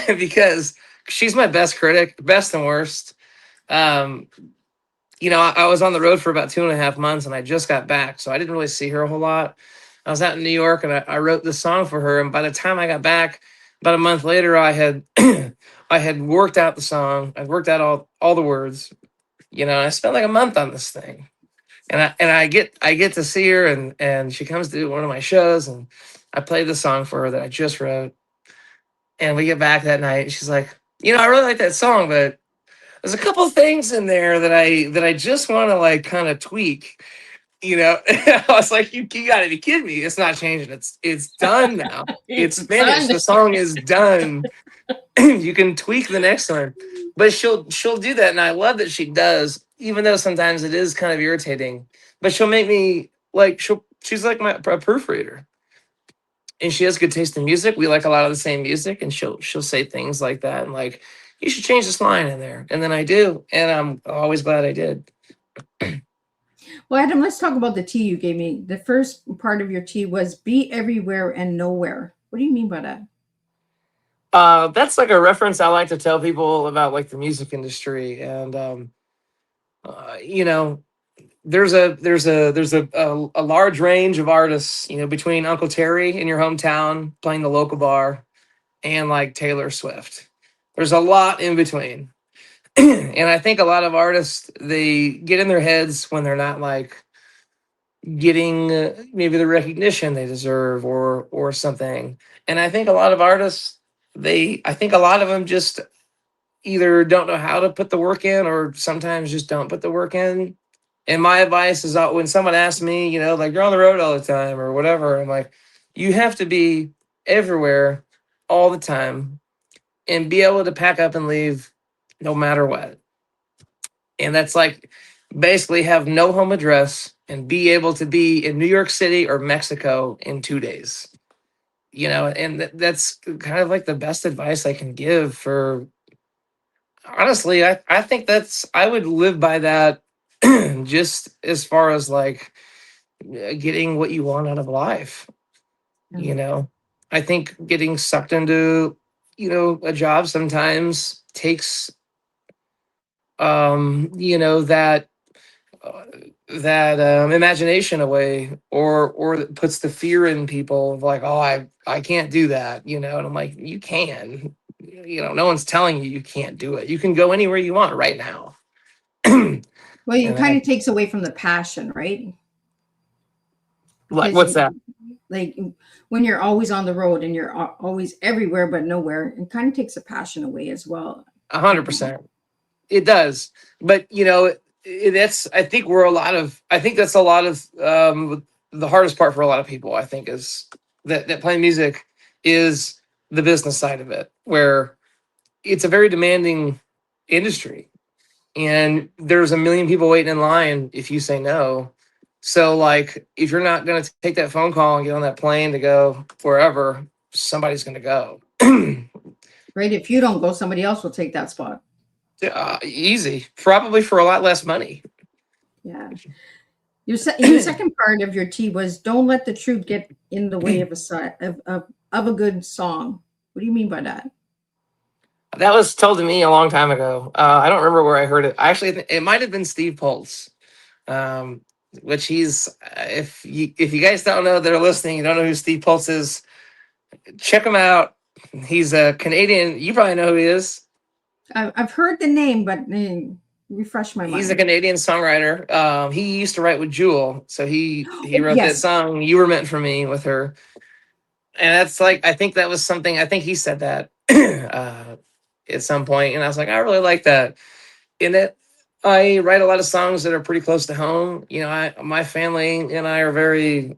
[SPEAKER 3] because she's my best critic, best and worst. I was on the road for about 2.5 months, and I just got back, so I didn't really see her a whole lot. I was out in New York, and I wrote this song for her. And by the time I got back, about a month later, I had I had worked out the song. I'd worked out all the words. I spent like a month on this thing, and I get to see her, and she comes to one of my shows, and I played the song for her that I just wrote. And we get back that night, and she's like, I really like that song, but there's a couple of things in there that I just want to like kind of tweak. I was like, you got to be kidding me. It's not changing. It's done now. It's finished. The song is done. You can tweak the next one. But she'll do that. And I love that she does, even though sometimes it is kind of irritating. But she'll make me like, she's like a proofreader. And she has good taste in music. We like a lot of the same music. And she'll say things like that. And like, you should change this line in there. And then I do. And I'm always glad I did.
[SPEAKER 2] Well, Adam, let's talk about the tea you gave me. The first part of your tea was be everywhere and nowhere. What do you mean by that?
[SPEAKER 3] That's like a reference I like to tell people about like the music industry, and you know, there's a large range of artists, you know, between Uncle Terry in your hometown playing the local bar and like Taylor Swift. There's a lot in between. And I think a lot of artists, they get in their heads when they're not like getting maybe the recognition they deserve or something. And I think a lot of artists, I think a lot of them just either don't know how to put the work in or sometimes just don't put the work in. And my advice is when someone asks me, you know, like you're on the road all the time or whatever, I'm like, you have to be everywhere all the time and be able to pack up and leave no matter what. And that's like basically have no home address and be able to be in New York City or Mexico in 2 days. You know, and that's kind of like the best advice I can give for honestly, I think I would live by that just as far as like getting what you want out of life. You know, I think getting sucked into, you know, a job sometimes takes, you know, uh, that imagination away or that puts the fear in people of like, oh, I can't do that, you know. And I'm like, you can, you know, no one's telling you you can't do it. You can go anywhere you want right now.
[SPEAKER 2] Well, it
[SPEAKER 3] And
[SPEAKER 2] kind of takes away from the passion, right?
[SPEAKER 3] like,
[SPEAKER 2] Because
[SPEAKER 3] what's that?
[SPEAKER 2] like when you're always on the road and you're always everywhere but nowhere, it kind of takes the passion away as well.
[SPEAKER 3] 100%. It does. But you know, that's I think that's a lot of the hardest part for a lot of people, I think, is that playing music is the business side of it, where it's a very demanding industry and there's a million people waiting in line if you say no. So like if you're not going to take that phone call and get on that plane to go wherever, somebody's going to go.
[SPEAKER 2] Right? If you don't go, somebody else will take that spot.
[SPEAKER 3] Easy, probably for a lot less money.
[SPEAKER 2] Yeah. Your second part of your tea was don't let the truth get in the way of a good song. What do you mean by that?
[SPEAKER 3] That was told to me a long time ago. I don't remember where I heard it. Actually, it might have been Steve Poltz, um, which he's. If you guys don't know that are listening, you don't know who Steve Poltz is, check him out. He's a Canadian. You probably know who he is.
[SPEAKER 2] I've heard the name, but refresh my mind.
[SPEAKER 3] He's a Canadian songwriter. He used to write with Jewel, so he wrote that
[SPEAKER 2] Yes.
[SPEAKER 3] song "You Were Meant for Me" with her, and that's like I think that was something. I think he said that at some point, and I was like, I really like that. In it, I write a lot of songs that are pretty close to home. You know, my family and I are very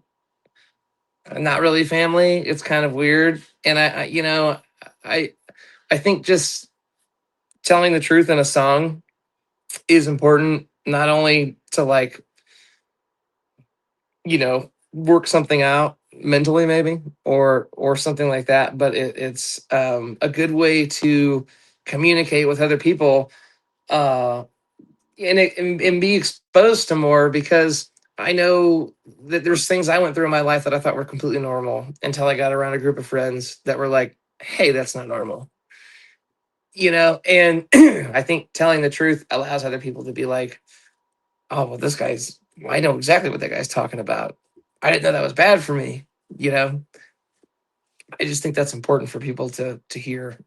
[SPEAKER 3] not really family. It's kind of weird, and you know, I I think just telling the truth in a song is important, not only to like, you know, work something out mentally maybe or something like that, but it's a good way to communicate with other people uh and be exposed to more, because I know that there's things I went through in my life that I thought were completely normal until I got around a group of friends that were like, hey, that's not normal, you know. And I think telling the truth allows other people to be like, oh well, I know exactly what that guy's talking about. I didn't know that was bad for me, you know. I just think that's important for people to hear.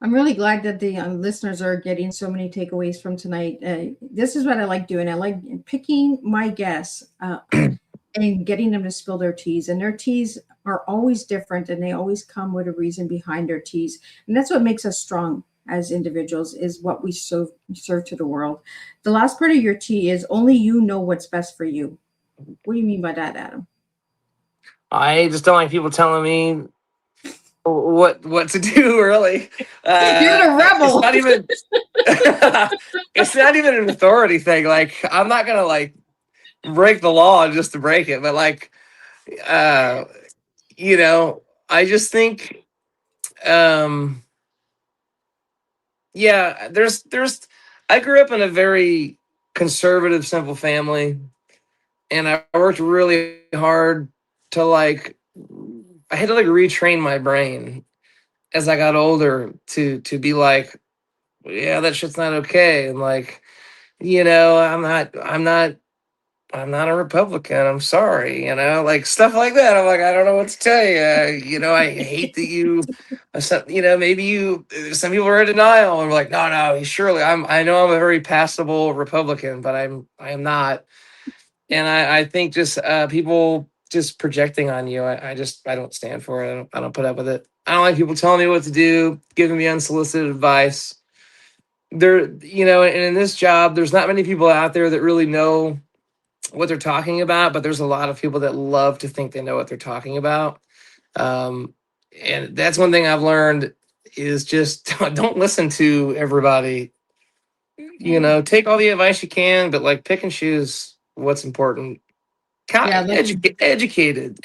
[SPEAKER 2] I'm really glad that the listeners are getting so many takeaways from tonight. This is what I like doing. I like picking my guests and getting them to spill their teas. And their teas are always different, and they always come with a reason behind their teas. And that's what makes us strong as individuals, is what we serve to the world. The last part of your tea is only you know what's best for you. What do you mean by that, Adam?
[SPEAKER 3] I just don't like people telling me what to do, really.
[SPEAKER 2] You're the rebel.
[SPEAKER 3] It's not even an authority thing. Like I'm not gonna like break the law just to break it, but like you know, I just think yeah, there's I grew up in a very conservative, simple family, and I worked really hard to like. I had to like retrain my brain as I got older to be like, yeah, that shit's not okay, and like, I'm not a Republican. I'm sorry, like stuff like that. I'm like, I don't know what to tell you. I hate that you, maybe some people are in denial and like, no, surely I know I'm a very passable Republican, but I am not. And I think just people just projecting on you, I don't stand for it. I don't put up with it. I don't like people telling me what to do, giving me unsolicited advice. And in this job, there's not many people out there that really know what they're talking about, but there's a lot of people that love to think they know what they're talking about. Um, and that's one thing I've learned is just don't listen to everybody. Take all the advice you can, but like pick and choose what's important.
[SPEAKER 2] Yeah,
[SPEAKER 3] Educated.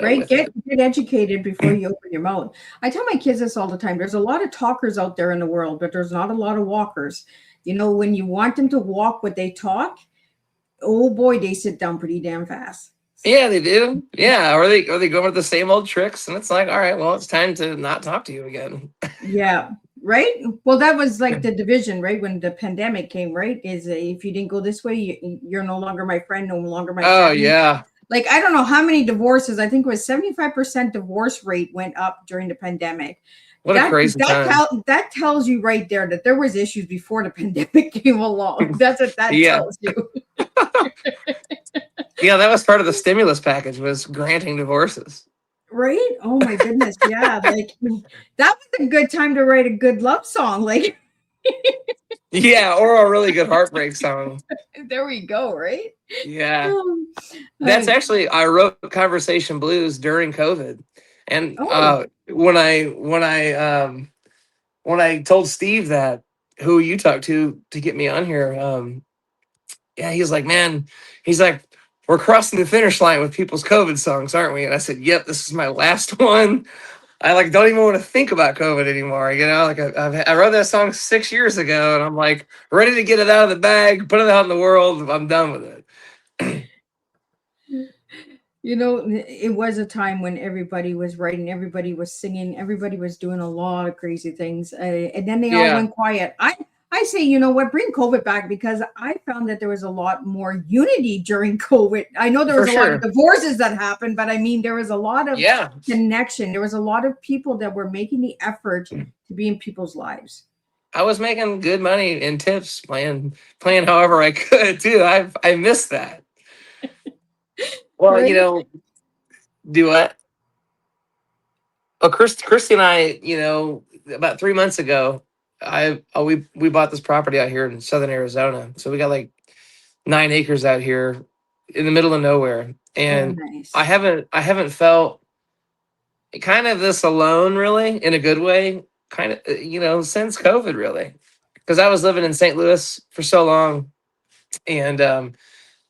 [SPEAKER 2] right.
[SPEAKER 3] With it.
[SPEAKER 2] Get educated before you open your mouth. I tell my kids this all the time. There's a lot of talkers out there in the world, but there's not a lot of walkers. When you want them to walk what they talk, oh boy, they sit down pretty damn fast.
[SPEAKER 3] Yeah, they do. Yeah, or they go with the same old tricks, and it's like, all right, well, it's time to not talk to you again.
[SPEAKER 2] Yeah, right. Well, that was like the division, right? When the pandemic came, right? Is if you didn't go this way, you're no longer my friend, no longer my
[SPEAKER 3] Oh
[SPEAKER 2] family.
[SPEAKER 3] yeah.
[SPEAKER 2] Like I don't know how many divorces. I think it was 75% divorce rate went up during the pandemic.
[SPEAKER 3] What a crazy time.
[SPEAKER 2] That tells you right there that there was issues before the pandemic came along. That's what that tells you.
[SPEAKER 3] Yeah, that was part of the stimulus package was granting divorces.
[SPEAKER 2] Right? Oh my goodness. Yeah. Like that was a good time to write a good love song. Like
[SPEAKER 3] yeah, or a really good heartbreak song.
[SPEAKER 2] There we go, right?
[SPEAKER 3] Yeah. That's actually I wrote Conversation Blues during COVID. And when I told Steve that who you talked to get me on here, yeah, he's like, man, he's like, we're crossing the finish line with people's COVID songs, aren't we? And I said, yep, this is my last one. I like don't even want to think about COVID anymore. Like I wrote that song 6 years ago, and I'm like ready to get it out of the bag, put it out in the world. I'm done with it.
[SPEAKER 2] It was a time when everybody was writing, everybody was singing, everybody was doing a lot of crazy things, and then they all went quiet. I say, you know what, bring COVID back because I found that there was a lot more unity during COVID. I know there was a lot of divorces that happened, but I mean, there was a lot of connection. There was a lot of people that were making the effort to be in people's lives.
[SPEAKER 3] I was making good money in tips playing however I could too. I missed that. Well,
[SPEAKER 2] right?
[SPEAKER 3] Do what? Oh, Christy and I, about 3 months ago, we bought this property out here in southern Arizona. So we got like 9 acres out here in the middle of nowhere. And
[SPEAKER 2] nice.
[SPEAKER 3] I haven't felt kind of this alone really in a good way, kind of, since COVID really. Because I was living in St. Louis for so long and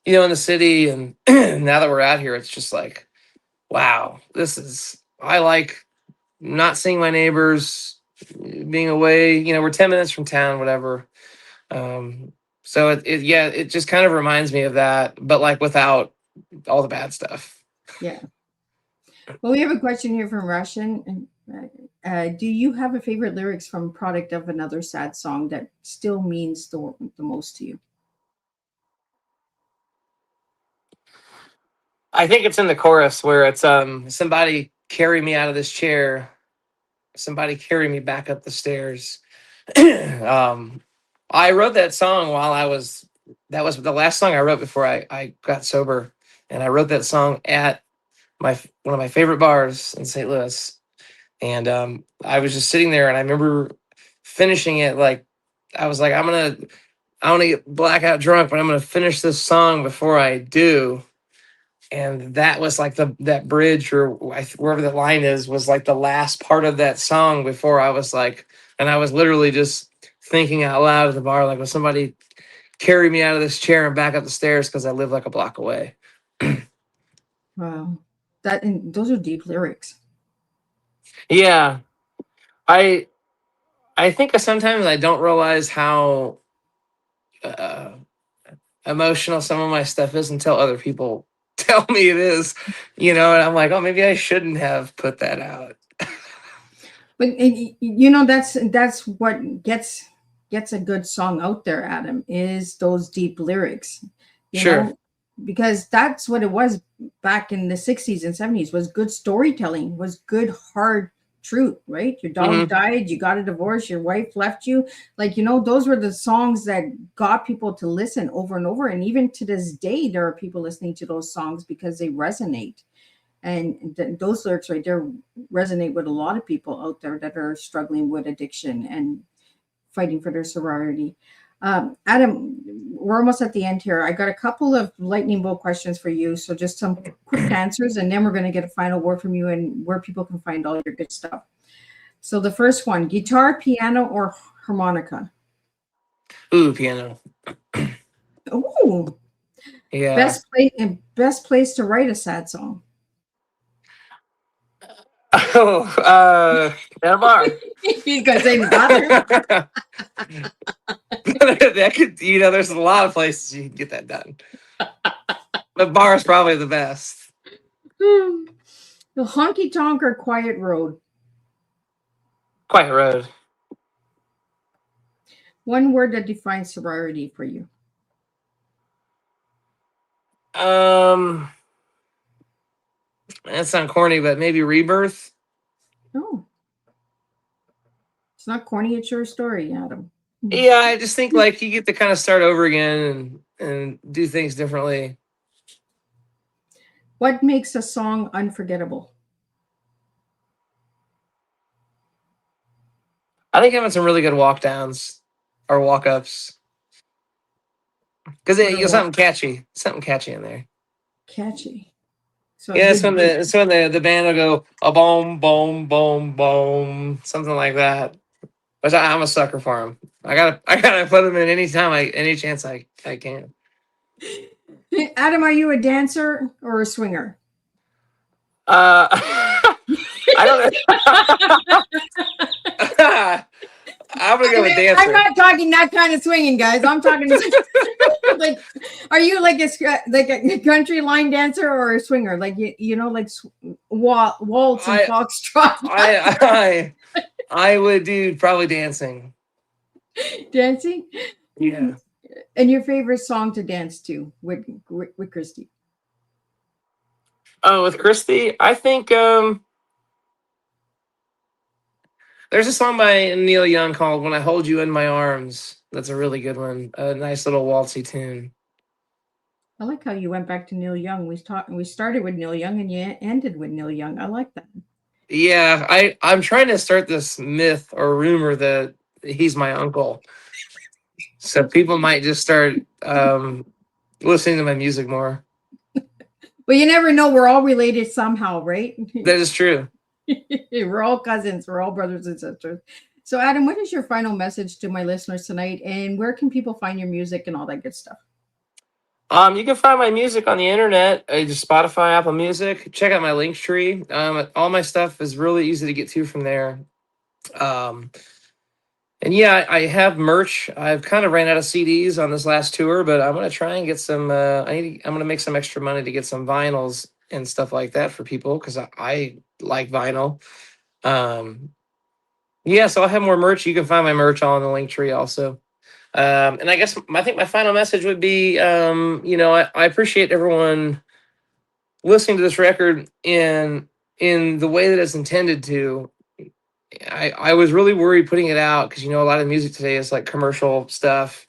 [SPEAKER 3] in the city and now that we're out here, it's just like, wow, I like not seeing my neighbors, being away, we're 10 minutes from town, whatever. So it just kind of reminds me of that, but like without all the bad stuff.
[SPEAKER 2] Yeah. Well, we have a question here from Russian. Do you have a favorite lyrics from Product of Another Sad Song that still means the most to you?
[SPEAKER 3] I think it's in the chorus where it's somebody carry me out of this chair, somebody carry me back up the stairs. I wrote that song that was the last song I wrote before I got sober, and I wrote that song at one of my favorite bars in St. Louis, and I was just sitting there, and I remember finishing it like I was like, I want to get blackout drunk, but I'm gonna finish this song before I do. And that was like that bridge or wherever the line is was like the last part of that song before I was like, and I was literally just thinking out loud at the bar, like, will somebody carry me out of this chair and back up the stairs because I live like a block away.
[SPEAKER 2] Wow, those are deep lyrics.
[SPEAKER 3] Yeah, I think sometimes I don't realize how emotional some of my stuff is until other people tell me it is, and I'm like, oh, maybe I shouldn't have put that out.
[SPEAKER 2] But that's what gets a good song out there, Adam, is those deep lyrics.
[SPEAKER 3] Sure.
[SPEAKER 2] Because that's what it was back in the 60s and 70s, was good storytelling, was good hard truth, right? Your dog died, you got a divorce, your wife left you. Those were the songs that got people to listen over and over. And even to this day, there are people listening to those songs because they resonate. And those lyrics right there resonate with a lot of people out there that are struggling with addiction and fighting for their sobriety. Adam, we're almost at the end here. I got a couple of lightning bolt questions for you. So just some quick answers, and then we're going to get a final word from you and where people can find all your good stuff. So the first one, guitar, piano, or harmonica?
[SPEAKER 3] Ooh, piano.
[SPEAKER 2] Ooh.
[SPEAKER 3] Yeah.
[SPEAKER 2] Best place to write a sad song?
[SPEAKER 3] Oh, at a bar.
[SPEAKER 2] He's going to say the bathroom.
[SPEAKER 3] That could, there's a lot of places you can get that done. But bar is probably the best.
[SPEAKER 2] The honky-tonk or quiet road?
[SPEAKER 3] Quiet road.
[SPEAKER 2] One word that defines sobriety for you?
[SPEAKER 3] That's not corny, but maybe rebirth.
[SPEAKER 2] Oh, it's not corny. It's your story, Adam.
[SPEAKER 3] Yeah, I just think you get to kind of start over again and do things differently.
[SPEAKER 2] What makes a song unforgettable?
[SPEAKER 3] I think having some really good walk downs or walk ups. Because something catchy in there.
[SPEAKER 2] Catchy. So
[SPEAKER 3] yeah, it's when the band will go a boom, boom, boom, boom, something like that. Which I'm a sucker for them. I gotta put them in any chance I can.
[SPEAKER 2] Adam, are you a dancer or a swinger?
[SPEAKER 3] I don't know. I'm gonna go with dancer.
[SPEAKER 2] I'm not talking that kind of swinging, guys. I'm talking are you like a country line dancer or a swinger? Waltz and foxtrot.
[SPEAKER 3] I would do probably dancing.
[SPEAKER 2] Dancing?
[SPEAKER 3] Yeah.
[SPEAKER 2] And your favorite song to dance to with Christy?
[SPEAKER 3] Oh, with Christy, I think there's a song by Neil Young called "When I Hold You in My Arms." That's a really good one. A nice little waltzy tune.
[SPEAKER 2] I like how you went back to Neil Young. We started with Neil Young and you ended with Neil Young. I like that.
[SPEAKER 3] Yeah, I'm trying to start this myth or rumor that he's my uncle. So people might just start listening to my music more.
[SPEAKER 2] Well, you never know. We're all related somehow, right?
[SPEAKER 3] That is true.
[SPEAKER 2] We're all cousins. We're all brothers and sisters. So, Adam, what is your final message to my listeners tonight? And where can people find your music and all that good stuff?
[SPEAKER 3] You can find my music on the internet, just Spotify, Apple Music. Check out my link tree. All my stuff is really easy to get to from there. And yeah, I have merch. I've kind of ran out of CDs on this last tour, but I'm gonna try and get some. I'm gonna make some extra money to get some vinyls and stuff like that for people because I like vinyl. Yeah, so I'll have more merch. You can find my merch all in the link tree also. And I guess I think my final message would be, I appreciate everyone listening to this record in the way that it's intended to. I was really worried putting it out because, a lot of music today is like commercial stuff.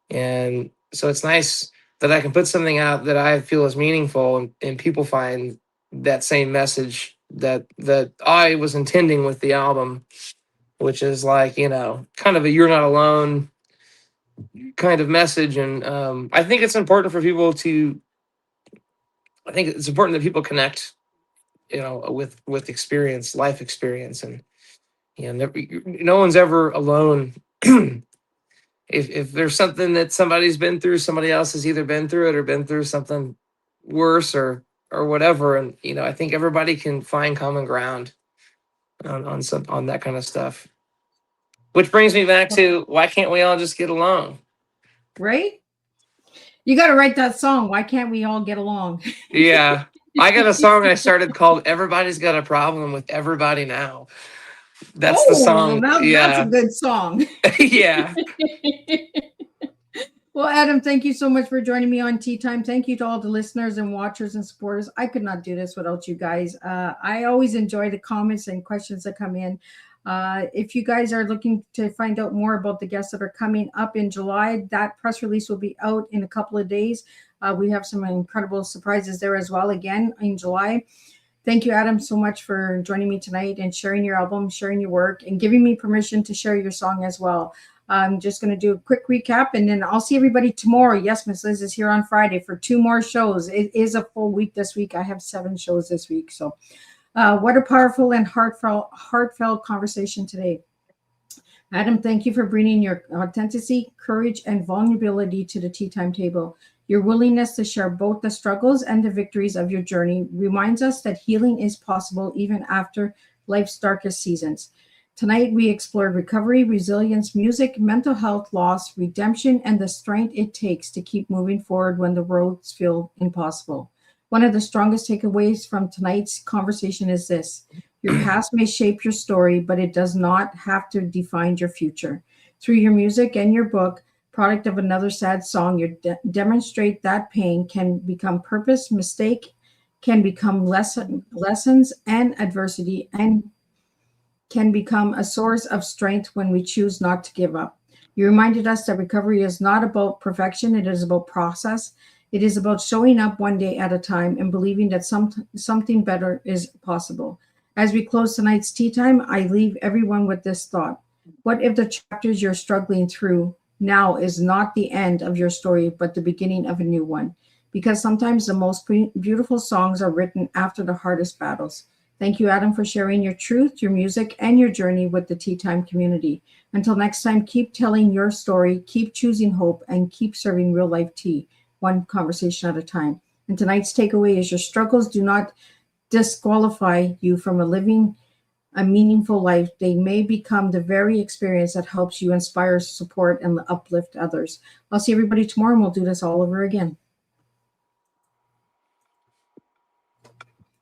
[SPEAKER 3] And so it's nice that I can put something out that I feel is meaningful and people find that same message that I was intending with the album, which is like, kind of a you're not alone kind of message. And I think it's important that people connect, with experience, life experience. And, no one's ever alone. If there's something that somebody's been through, somebody else has either been through it or been through something worse or whatever. And, I think everybody can find common ground on that kind of stuff. Which brings me back to why can't we all just get along?
[SPEAKER 2] Right? You got to write that song. Why can't we all get along?
[SPEAKER 3] Yeah. I got a song I started called Everybody's Got a Problem with Everybody Now. That's the
[SPEAKER 2] Oh, well,
[SPEAKER 3] song.
[SPEAKER 2] now that's a
[SPEAKER 3] Yeah.
[SPEAKER 2] good song.
[SPEAKER 3] Yeah.
[SPEAKER 2] Well, Adam, thank you so much for joining me on Tea Time. Thank you to all the listeners and watchers and supporters. I could not do this without you guys. I always enjoy the comments and questions that come in. If you guys are looking to find out more about the guests that are coming up in July, that press release will be out in a couple of days. We have some incredible surprises there as well, again, in July. Thank you, Adam, so much for joining me tonight and sharing your album, sharing your work, and giving me permission to share your song as well. I'm just going to do a quick recap, and then I'll see everybody tomorrow. Yes, Miss Liz is here on Friday for 2 more shows. It is a full week this week. I have 7 shows this week. So what a powerful and heartfelt conversation today. Adam, thank you for bringing your authenticity, courage, and vulnerability to the Tea Time table. Your willingness to share both the struggles and the victories of your journey reminds us that healing is possible even after life's darkest seasons. Tonight, we explored recovery, resilience, music, mental health, loss, redemption, and the strength it takes to keep moving forward when the roads feel impossible. One of the strongest takeaways from tonight's conversation is this: your past may shape your story, but it does not have to define your future. Through your music and your book, Product of Another Sad Song, you demonstrate that pain can become purpose, mistake can become lessons, and adversity, and can become a source of strength when we choose not to give up. You reminded us that recovery is not about perfection, it is about process. It is about showing up one day at a time and believing that something better is possible. As we close tonight's Tea Time, I leave everyone with this thought: what if the chapters you're struggling through now is not the end of your story, but the beginning of a new one? Because sometimes the most beautiful songs are written after the hardest battles. Thank you, Adam, for sharing your truth, your music, and your journey with the Tea Time community. Until next time, keep telling your story, keep choosing hope, and keep serving real life tea, one conversation at a time. And tonight's takeaway is your struggles do not disqualify you from living a meaningful life. They may become the very experience that helps you inspire, support, and uplift others. I'll see everybody tomorrow, and we'll do this all over again.